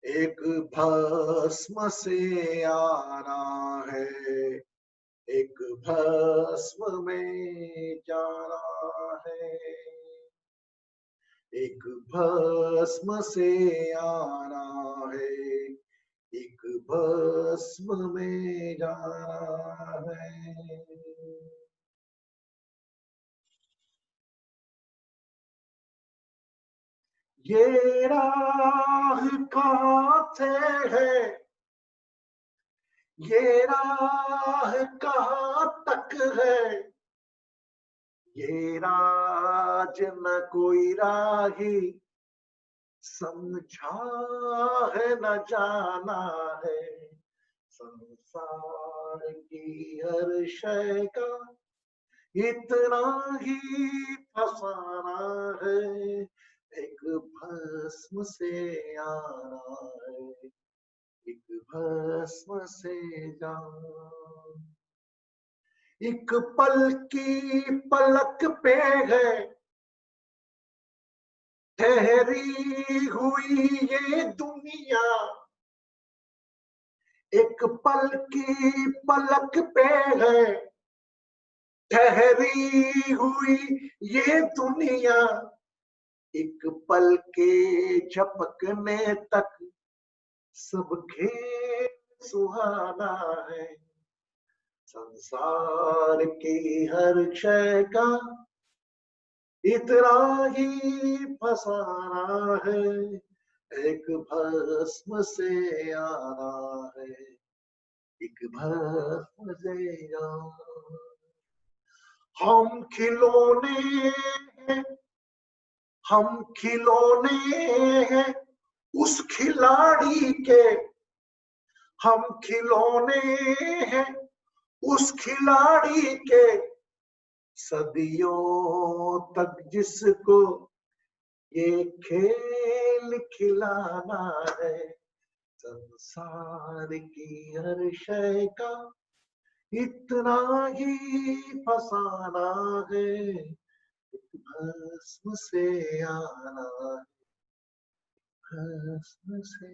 एक भस्म से आना है, एक भस्म में जाना है, एक भस्म से आना है, एक भस्म में जाना है। ये राह कहाँ से है, ये राह कहाँ तक है, ये राज न कोई राही समझा है न जाना है। संसार की हर शय का इतना ही फसाना है, एक भस्म से आना है, एक भस्म से जाना। एक पल की पलक पे है ठहरी हुई ये दुनिया, एक पल की पलक पे है ठहरी हुई ये दुनिया, एक पल के झपकने तक सब खेल सुहाना है। संसार की हर क्षय का इतना ही फसाना है, एक भस्म से आना है, एक भस्म से आना। हम खिलौने हैं, हम खिलौने हैं उस खिलाड़ी के, हम खिलौने हैं उस खिलाड़ी के, सदियों तक जिसको ये खेल खिलाना है। संसार की हर शय का इतना ही फसाना है, भस्म से आना, भस्म से।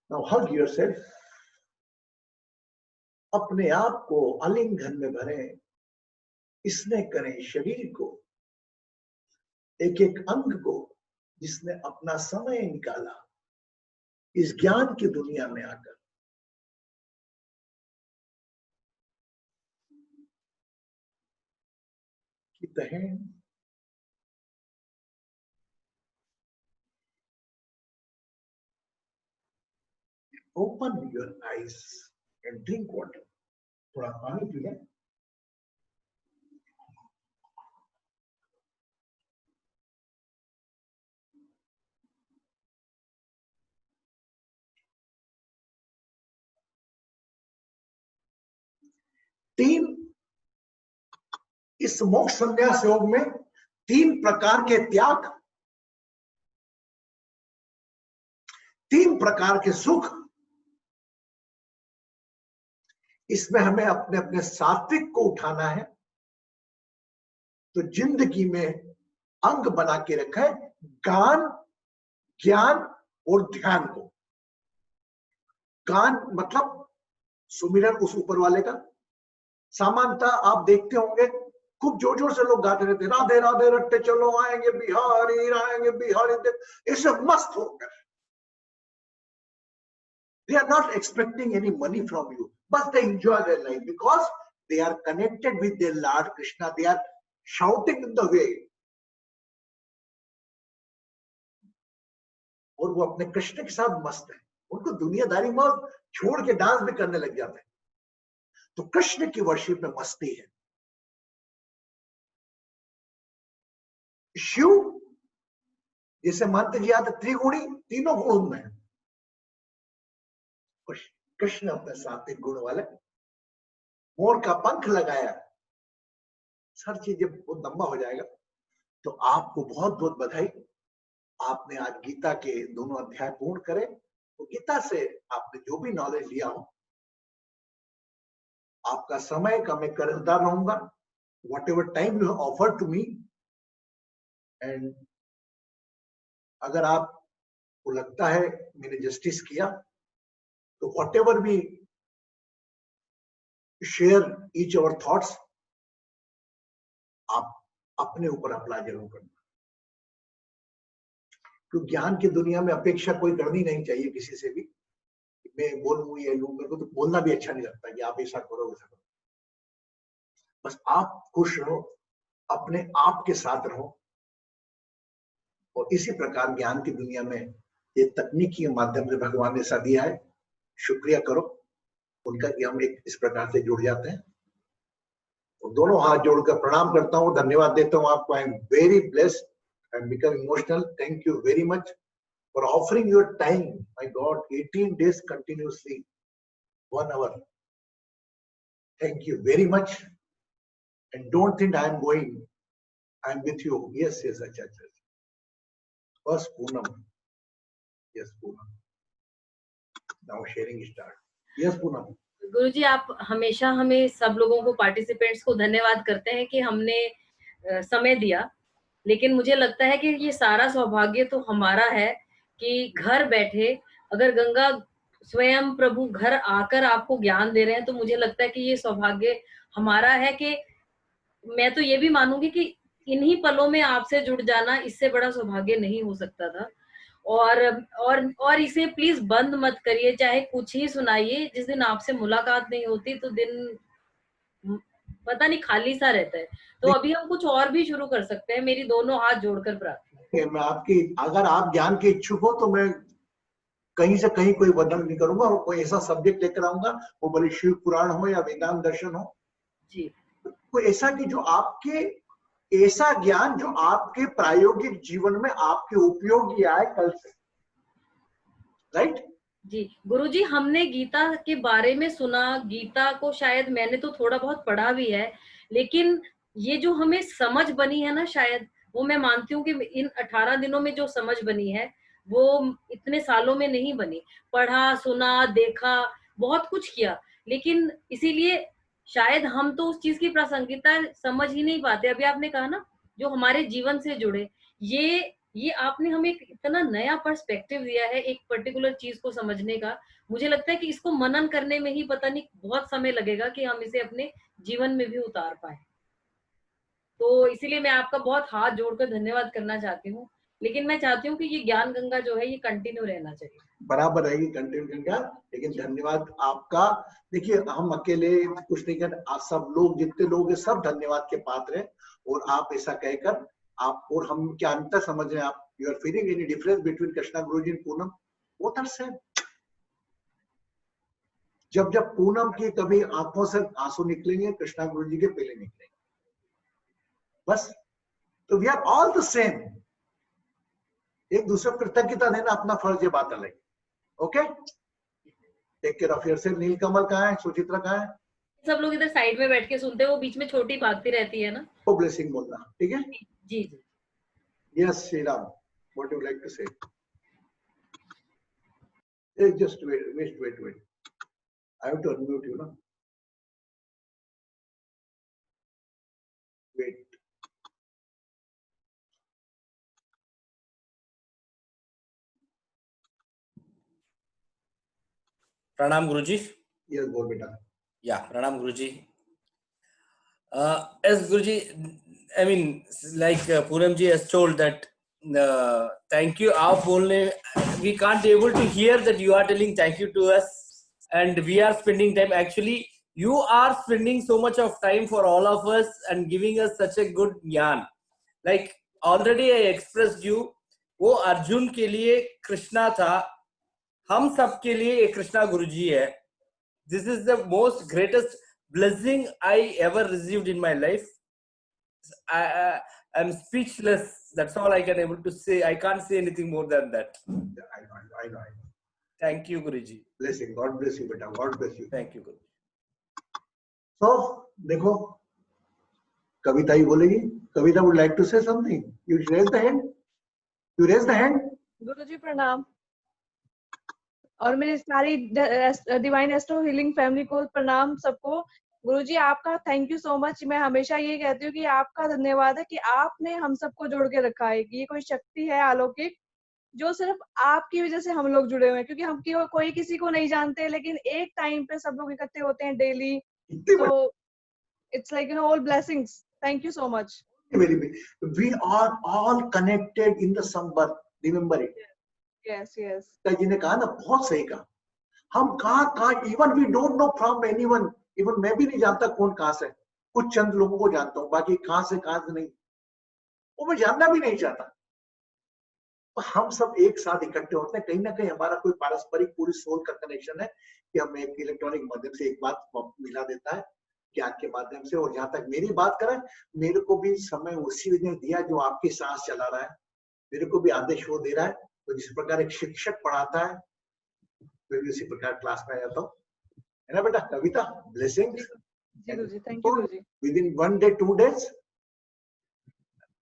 Now hug yourself. अपने आप को आलिंगन में भरें, स्नेह करें शरीर को, एक एक अंग को जिसने अपना समय निकाला इस ज्ञान की दुनिया में आकर। हैं open your eyes and drink water. थोड़ा पानी पी लें। तीन इस मोक्ष संन्यास योग में तीन प्रकार के त्याग, तीन प्रकार के सुख, इसमें हमें अपने अपने सात्विक को उठाना है। तो जिंदगी में अंग बना के रखा है गान, ज्ञान और ध्यान को। गान मतलब सुमिरन उस ऊपर वाले का। सामान्यतः आप देखते होंगे खूब जोर जोर से लोग गाते रहते, राधे राधे रट्टे चलो आएंगे बिहारी, इससे मस्त होकर। They are not expecting any money from you, but they enjoy their life because they are connected with their Lord Krishna. They are shouting in the way. और वो अपने कृष्ण के साथ मस्त है। उनको दुनियादारी में छोड़ के डांस भी करने लग जाते हैं। तो कृष्ण की वर्शिप में मस्ती है। शिव जैसे मानते जी आते त्रिगुणी, तीनों गुण में। कृष्ण अपने सात्विक गुण वाले। मोर का पंख लगाया, हर चीज जब बहुत लंबा हो जाएगा। तो आपको बहुत बहुत बधाई। आपने आज गीता के दोनों अध्याय पूर्ण करे। तो गीता से आपने जो भी नॉलेज लिया हो, आपका समय का मैं कर्जदार रहूंगा। whatever time you have offered to me, and अगर आपको लगता है मैंने जस्टिस किया, तो whatever we share each our thoughts, आप अपने ऊपर अप्लाई जरूर करना। क्योंकि ज्ञान की दुनिया में अपेक्षा कोई करनी नहीं चाहिए किसी से भी। मैं बोलूं ये लूं, मेरे को तो बोलना भी अच्छा नहीं लगता कि आप ऐसा करो वैसा करो। बस आप खुश रहो, अपने आप के साथ रहो, और इसी प्रकार ज्ञान की दुनिया में ये तकनीक के माध्यम से भगवान ने ऐसा दिया है, शुक्रिया करो उनका कि हम एक इस प्रकार से जुड़ जाते हैं। तो दोनों हाथ जोड़कर प्रणाम करता हूँ, धन्यवाद देता हूँ आपको। I am very blessed, I am become emotional. Thank you very much for offering your time. My God, 18 days continuously, 1 hour. Thank you very much. And don't think I am going. I am with you. Yes, yes, अच्छा, अच्छा. First Poonam. Yes, Poonam. Now sharing start. Yes, Poonam. गुरुजी, आप हमेशा हमें सब लोगों को, participants को धन्यवाद करते हैं कि हमने समय दिया, लेकिन मुझे लगता है कि ये सारा सौभाग्य तो हमारा है कि घर बैठे अगर गंगा स्वयं प्रभु घर आकर आपको ज्ञान दे रहे हैं, तो मुझे लगता है कि ये सौभाग्य हमारा है कि मैं तो ये भी मानूंगी कि इन्हीं पलों में आपसे जुड़ जाना, इससे बड़ा सौभाग्य नहीं हो सकता था। और इसे प्लीज बंद मत करिए, चाहे कुछ ही सुनाइए। जिस दिन आपसे मुलाकात नहीं होती तो दिन पता नहीं खाली सा रहता है। तो अभी हम कुछ और भी शुरू कर सकते हैं। मेरी दोनों हाथ जोड़कर प्रार्थना। मैं आपकी, अगर आप ज्ञान के इच्छुक हो तो मैं कहीं से कहीं कोई वर्णन नहीं करूंगा, और कोई ऐसा सब्जेक्ट लेकर आऊंगा, वो भले शिव पुराण हो या वेदांत दर्शन हो जी, कोई ऐसा कि जो आपके, ऐसा ज्ञान जो आपके प्रायोगिक जीवन में आपके उपयोगी आए कल से, राइट? जी गुरुजी, हमने गीता के बारे में सुना, गीता को शायद मैंने तो थोड़ा बहुत पढ़ा भी है, लेकिन ये जो हमें समझ बनी है ना, शायद वो मैं मानती हूँ कि इन 18 दिनों में जो समझ बनी है वो इतने सालों में नहीं बनी। पढ़ा, सुना, देखा, बहुत कुछ किया, लेकिन इसीलिए शायद हम तो उस चीज की प्रासंगिकता समझ ही नहीं पाते। अभी आपने कहा ना, जो हमारे जीवन से जुड़े, ये आपने हमें एक इतना नया पर्सपेक्टिव दिया है एक पर्टिकुलर चीज को समझने का। मुझे लगता है कि इसको मनन करने में ही पता नहीं बहुत समय लगेगा कि हम इसे अपने जीवन में भी उतार पाए। तो इसीलिए मैं आपका बहुत हाथ जोड़कर धन्यवाद करना चाहती हूँ, लेकिन मैं चाहती हूँ कि ये ज्ञान गंगा जो है ये कंटिन्यू रहना चाहिए। बराबर रहेगी कंटिन्यू गंगा, लेकिन धन्यवाद आपका। देखिए हम अकेले कुछ नहीं कर, सब लोग जितने लोग हैं सब धन्यवाद के पात्र हैं। और आप ऐसा कहकर आप और हम क्या अंतर समझ रहे हैं आप? You are feeling any difference between Krishna Guruji and Poonam? Both are same. जब जब पूनम की कभी आंखों से आंसू निकलेंगे, कृष्णा गुरुजी के पहले निकलेंगे, बस। तो we are all the same. एक दूसरे को कृतज्ञता देना अपना फर्ज है, बात अलग। Okay, take care of yourself. Neelkamal कहाँ है? सुचित्रा कहाँ है? सब लोग इधर साइड में बैठ के सुनते हैं, वो बीच में छोटी भागती रहती है ना। वो ब्लेसिंग बोलना, ठीक है? जी जी। Yes Shri Ram, what you like to say? Just wait. I have to unmute you, ना? Wait. Pranam Guruji. Yes, बोल बेटा। Yeah, Pranam Guruji. As Guruji, I mean, like Poonam ji has told that thank you. आप बोलने, we can't be able to hear that you are telling thank you to us, and we are spending time. Actually, you are spending so much of time for all of us and giving us such a good ज्ञान. Like already I expressed you, वो अर्जुन के लिए कृष्णा था, हम सब के लिए एक कृष्णा गुरुजी है. This is the most greatest blessing I ever received in my life. I'm speechless. That's all I can able to say. I can't say anything more than that. I know. Thank you, Guruji. Blessing. God bless you, बेटा. God bless you. Thank you, Guruji. So, देखो, कविता ही बोलेगी. कविता would like to say something. You raise the hand. You raise the hand. गुरुजी प्रणाम, और मेरी सारी divine astro healing family को प्रणाम सबको। गुरुजी आपका थैंक यू सो मच। मैं हमेशा ये कहती हूँ कि आपका धन्यवाद है कि आपने हम सबको जोड़ के रखा है, कि ये कोई शक्ति है अलौकिक जो सिर्फ आपकी वजह से हम लोग जुड़े हुए हैं, क्योंकि हम कोई किसी को नहीं जानते, लेकिन एक टाइम पे सब लोग इकट्ठे होते हैं डेली। तो it's like all blessings. Thank you so much. Very big. We are all connected in the sambandh. Remember it. Yes. Ji ने कहा ना, बहुत सही कहा, हम कहाँ even we don't know from anyone, even मैं भी नहीं जानता कौन कहाँ से, कुछ चंद लोगों को जानता हूँ, बाकी कहाँ से नहीं, वो मैं जानना भी नहीं चाहता। तो हम सब एक साथ इकट्ठे होते हैं, कहीं ना कहीं हमारा कोई पारस्परिक पूरी सोल का कनेक्शन है कि हम एक इलेक्ट्रॉनिक माध्यम से एक बात मिला देता है ज्ञान के माध्यम से। और जहां तक मेरी बात करें, मेरे को भी समय उसी ने दिया जो आपकी सांस चला रहा है, मेरे को भी आदेश वो दे रहा है। तो जिस प्रकार एक शिक्षक पढ़ाता है, मैं भी उसी प्रकार क्लास में आ जाता हूँ, है ना बेटा? कविता, ब्लेसिंग जी Guruji, thank you Guruji. within 1 day 2 days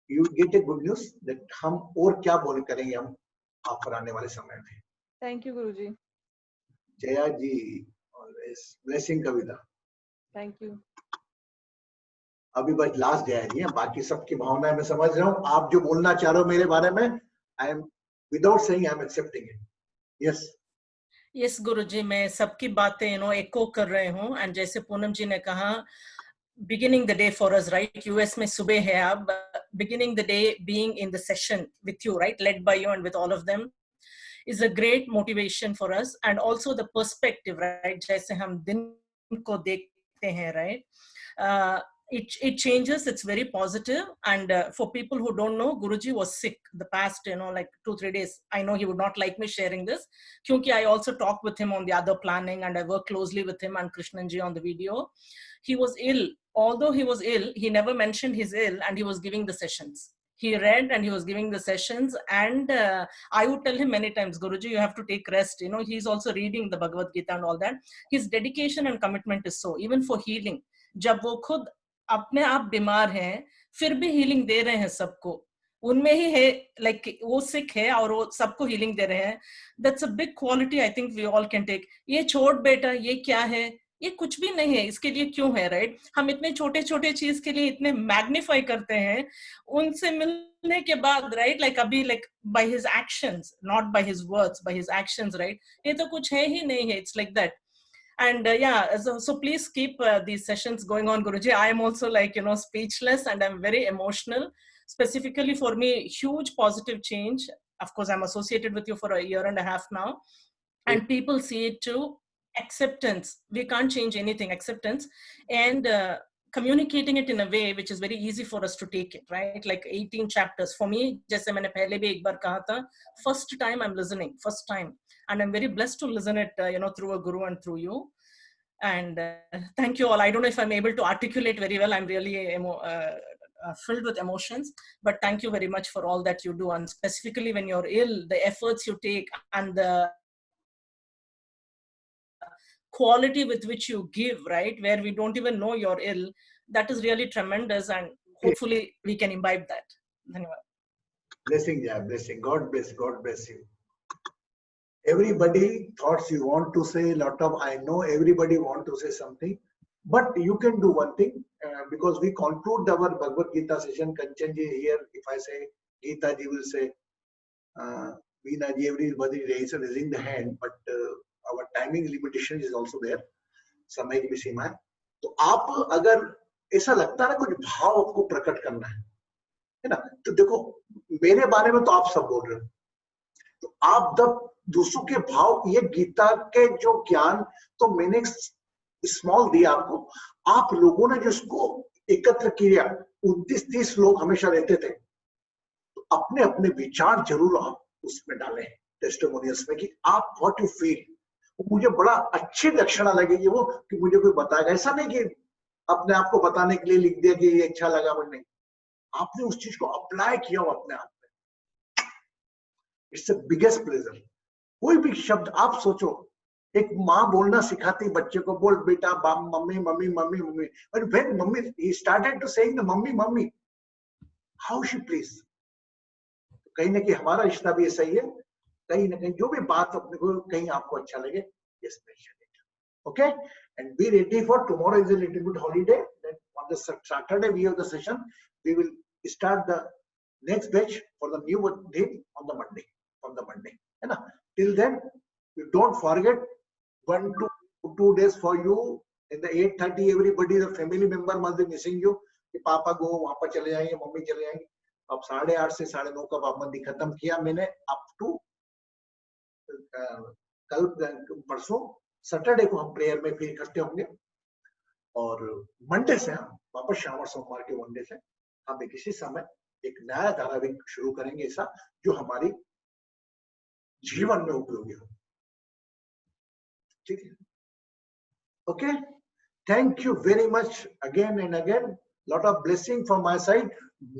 you get a good news that हम और क्या बोल करेंगे हम ऑफर आने वाले समय में। Thank you Guruji. Jaya ji, always blessing Kavita. Thank you. अभी बस लास्ट जया जी है, बाकी सबकी भावनाएं मैं समझ रहा हूँ। आप जो बोलना चाह रहे हो मेरे बारे में, I am without saying I am accepting it. Yes yes Guruji, मैं सबकी बातें एको कर रहे हूँ। एंड जैसे पूनम जी ने कहा, beginning the day for us, right? US में सुबह है अब, beginning the day being in the session with you, right? Led by you and with all of them is a great motivation for us. And also the perspective, right? जैसे हम दिन को देखते हैं, right? It changes, it's very positive. And for people who don't know, Guruji was sick the past, like 2-3 days. I know he would not like me sharing this, because I also talked with him on the other planning, and I work closely with him and Krishnanji on the video. He was ill. Although he was ill, he never mentioned he's ill, and he was giving the sessions. He read and he was giving the sessions, and I would tell him many times, Guruji, you have to take rest. He's also reading the Bhagavad Gita and all that. His dedication and commitment is so, even for healing. जब वो खुद अपने आप बीमार हैं, फिर भी healing दे रहे हैं सबको, उनमें ही है, लाइक वो सिक है और वो सबको हीलिंग दे रहे हैं. That's a big quality I think we all can take. ये छोड़ बेटा, ये क्या है, ये कुछ भी नहीं है, इसके लिए क्यों है, राइट? हम इतने छोटे छोटे चीज के लिए इतने मैग्नीफाई करते हैं, उनसे मिलने के बाद, राइट? लाइक अभी, like by his actions, not by his words, by his actions, right? ये तो कुछ है ही नहीं है. It's like that. And yeah, so please keep these sessions going on, Guruji. I am also like, speechless, and I'm very emotional. Specifically for me, huge positive change. Of course, I'm associated with you for a year and a half now, and people see it too. Acceptance. We can't change anything. Acceptance and communicating it in a way which is very easy for us to take it, right? Like 18 chapters for me. जैसे मैंने पहले भी एक बार कहा था, first time I'm listening, first time. And I'm very blessed to listen it, through a guru and through you. And thank you all. I don't know if I'm able to articulate very well. I'm really filled with emotions. But thank you very much for all that you do. And specifically when you're ill, the efforts you take and the quality with which you give, right? Where we don't even know you're ill. That is really tremendous. And hopefully we can imbibe that. Dhanyawad. Blessing, yeah, blessing. God bless you. Everybody thoughts you want to say a lot of, I know everybody want to say something, but you can do one thing, because we conclude our Bhagavad Gita session. Kanchan ji here, if I say Gita ji will say, Veena ji, everybody raising the hand, but our timing limitation is also there. समय की भी सीमा है. तो आप अगर ऐसा लगता है ना कुछ भाव आपको प्रकट करना है ना, तो देखो मेरे बारे में तो आप सब बोल रहे हो, तो आप जब दूसरों के भाव, ये गीता के जो ज्ञान तो मैंने स्मॉल दिया आपको, आप लोगों ने जिसको एकत्र किया, 29-30 लोग हमेशा रहते थे, तो अपने अपने विचार जरूर आप उसमें डालें टेस्टिमोनियल्स में कि आप व्हाट यू फील. मुझे बड़ा अच्छी लक्षणा लगेगी वो कि मुझे कोई बताएगा. ऐसा नहीं कि अपने आप को बताने के लिए लिख दिया कि ये अच्छा लगा, वो नहीं, आपने उस चीज को अप्लाई किया हो अपने आप में. It's the biggest pleasure. कोई भी शब्द आप सोचो, एक माँ बोलना सिखाती बच्चे को, बोल बेटा mummy mummy mummy mummy, and when mummy he started to saying the mummy mummy, how she please. कहीं ना कहीं हमारा रिश्ता भी ऐसा ही है, कहीं ना कहीं जो भी बात अपने को कहीं आपको अच्छा लगे, yes mention it. Okay, and be ready for tomorrow is a little bit holiday. Then on the Saturday we have the session. We will start the next batch for the new day on the Monday. On the Monday, है ना? Till then, you don't forget 1 to 2 days for you. In the 8:30, everybody, the family member must be missing you. कि पापा go वहाँ पर चले जाएंगे, mummy चले जाएंगे. अब 8:30 से 9:30 का पाबंदी खत्म किया मैंने, up to कल परसों सैटरडे को हम प्रेयर में फिर इकट्ठे होंगे और मंडे से हम वापस शाम और सोमवार के मंडे से हम एक इसी समय एक नया धारावाहिक शुरू करेंगे ऐसा जो हमारी जीवन में उपयोगी हो। ठीक है, okay, thank you very much again and again, lot of blessing from my side.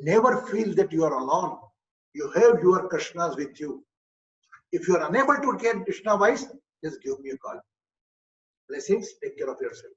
Never feel that you are alone. You have your Krishnas with you. If you are unable to get Krishna voice, just give me a call. Blessings, take care of yourself.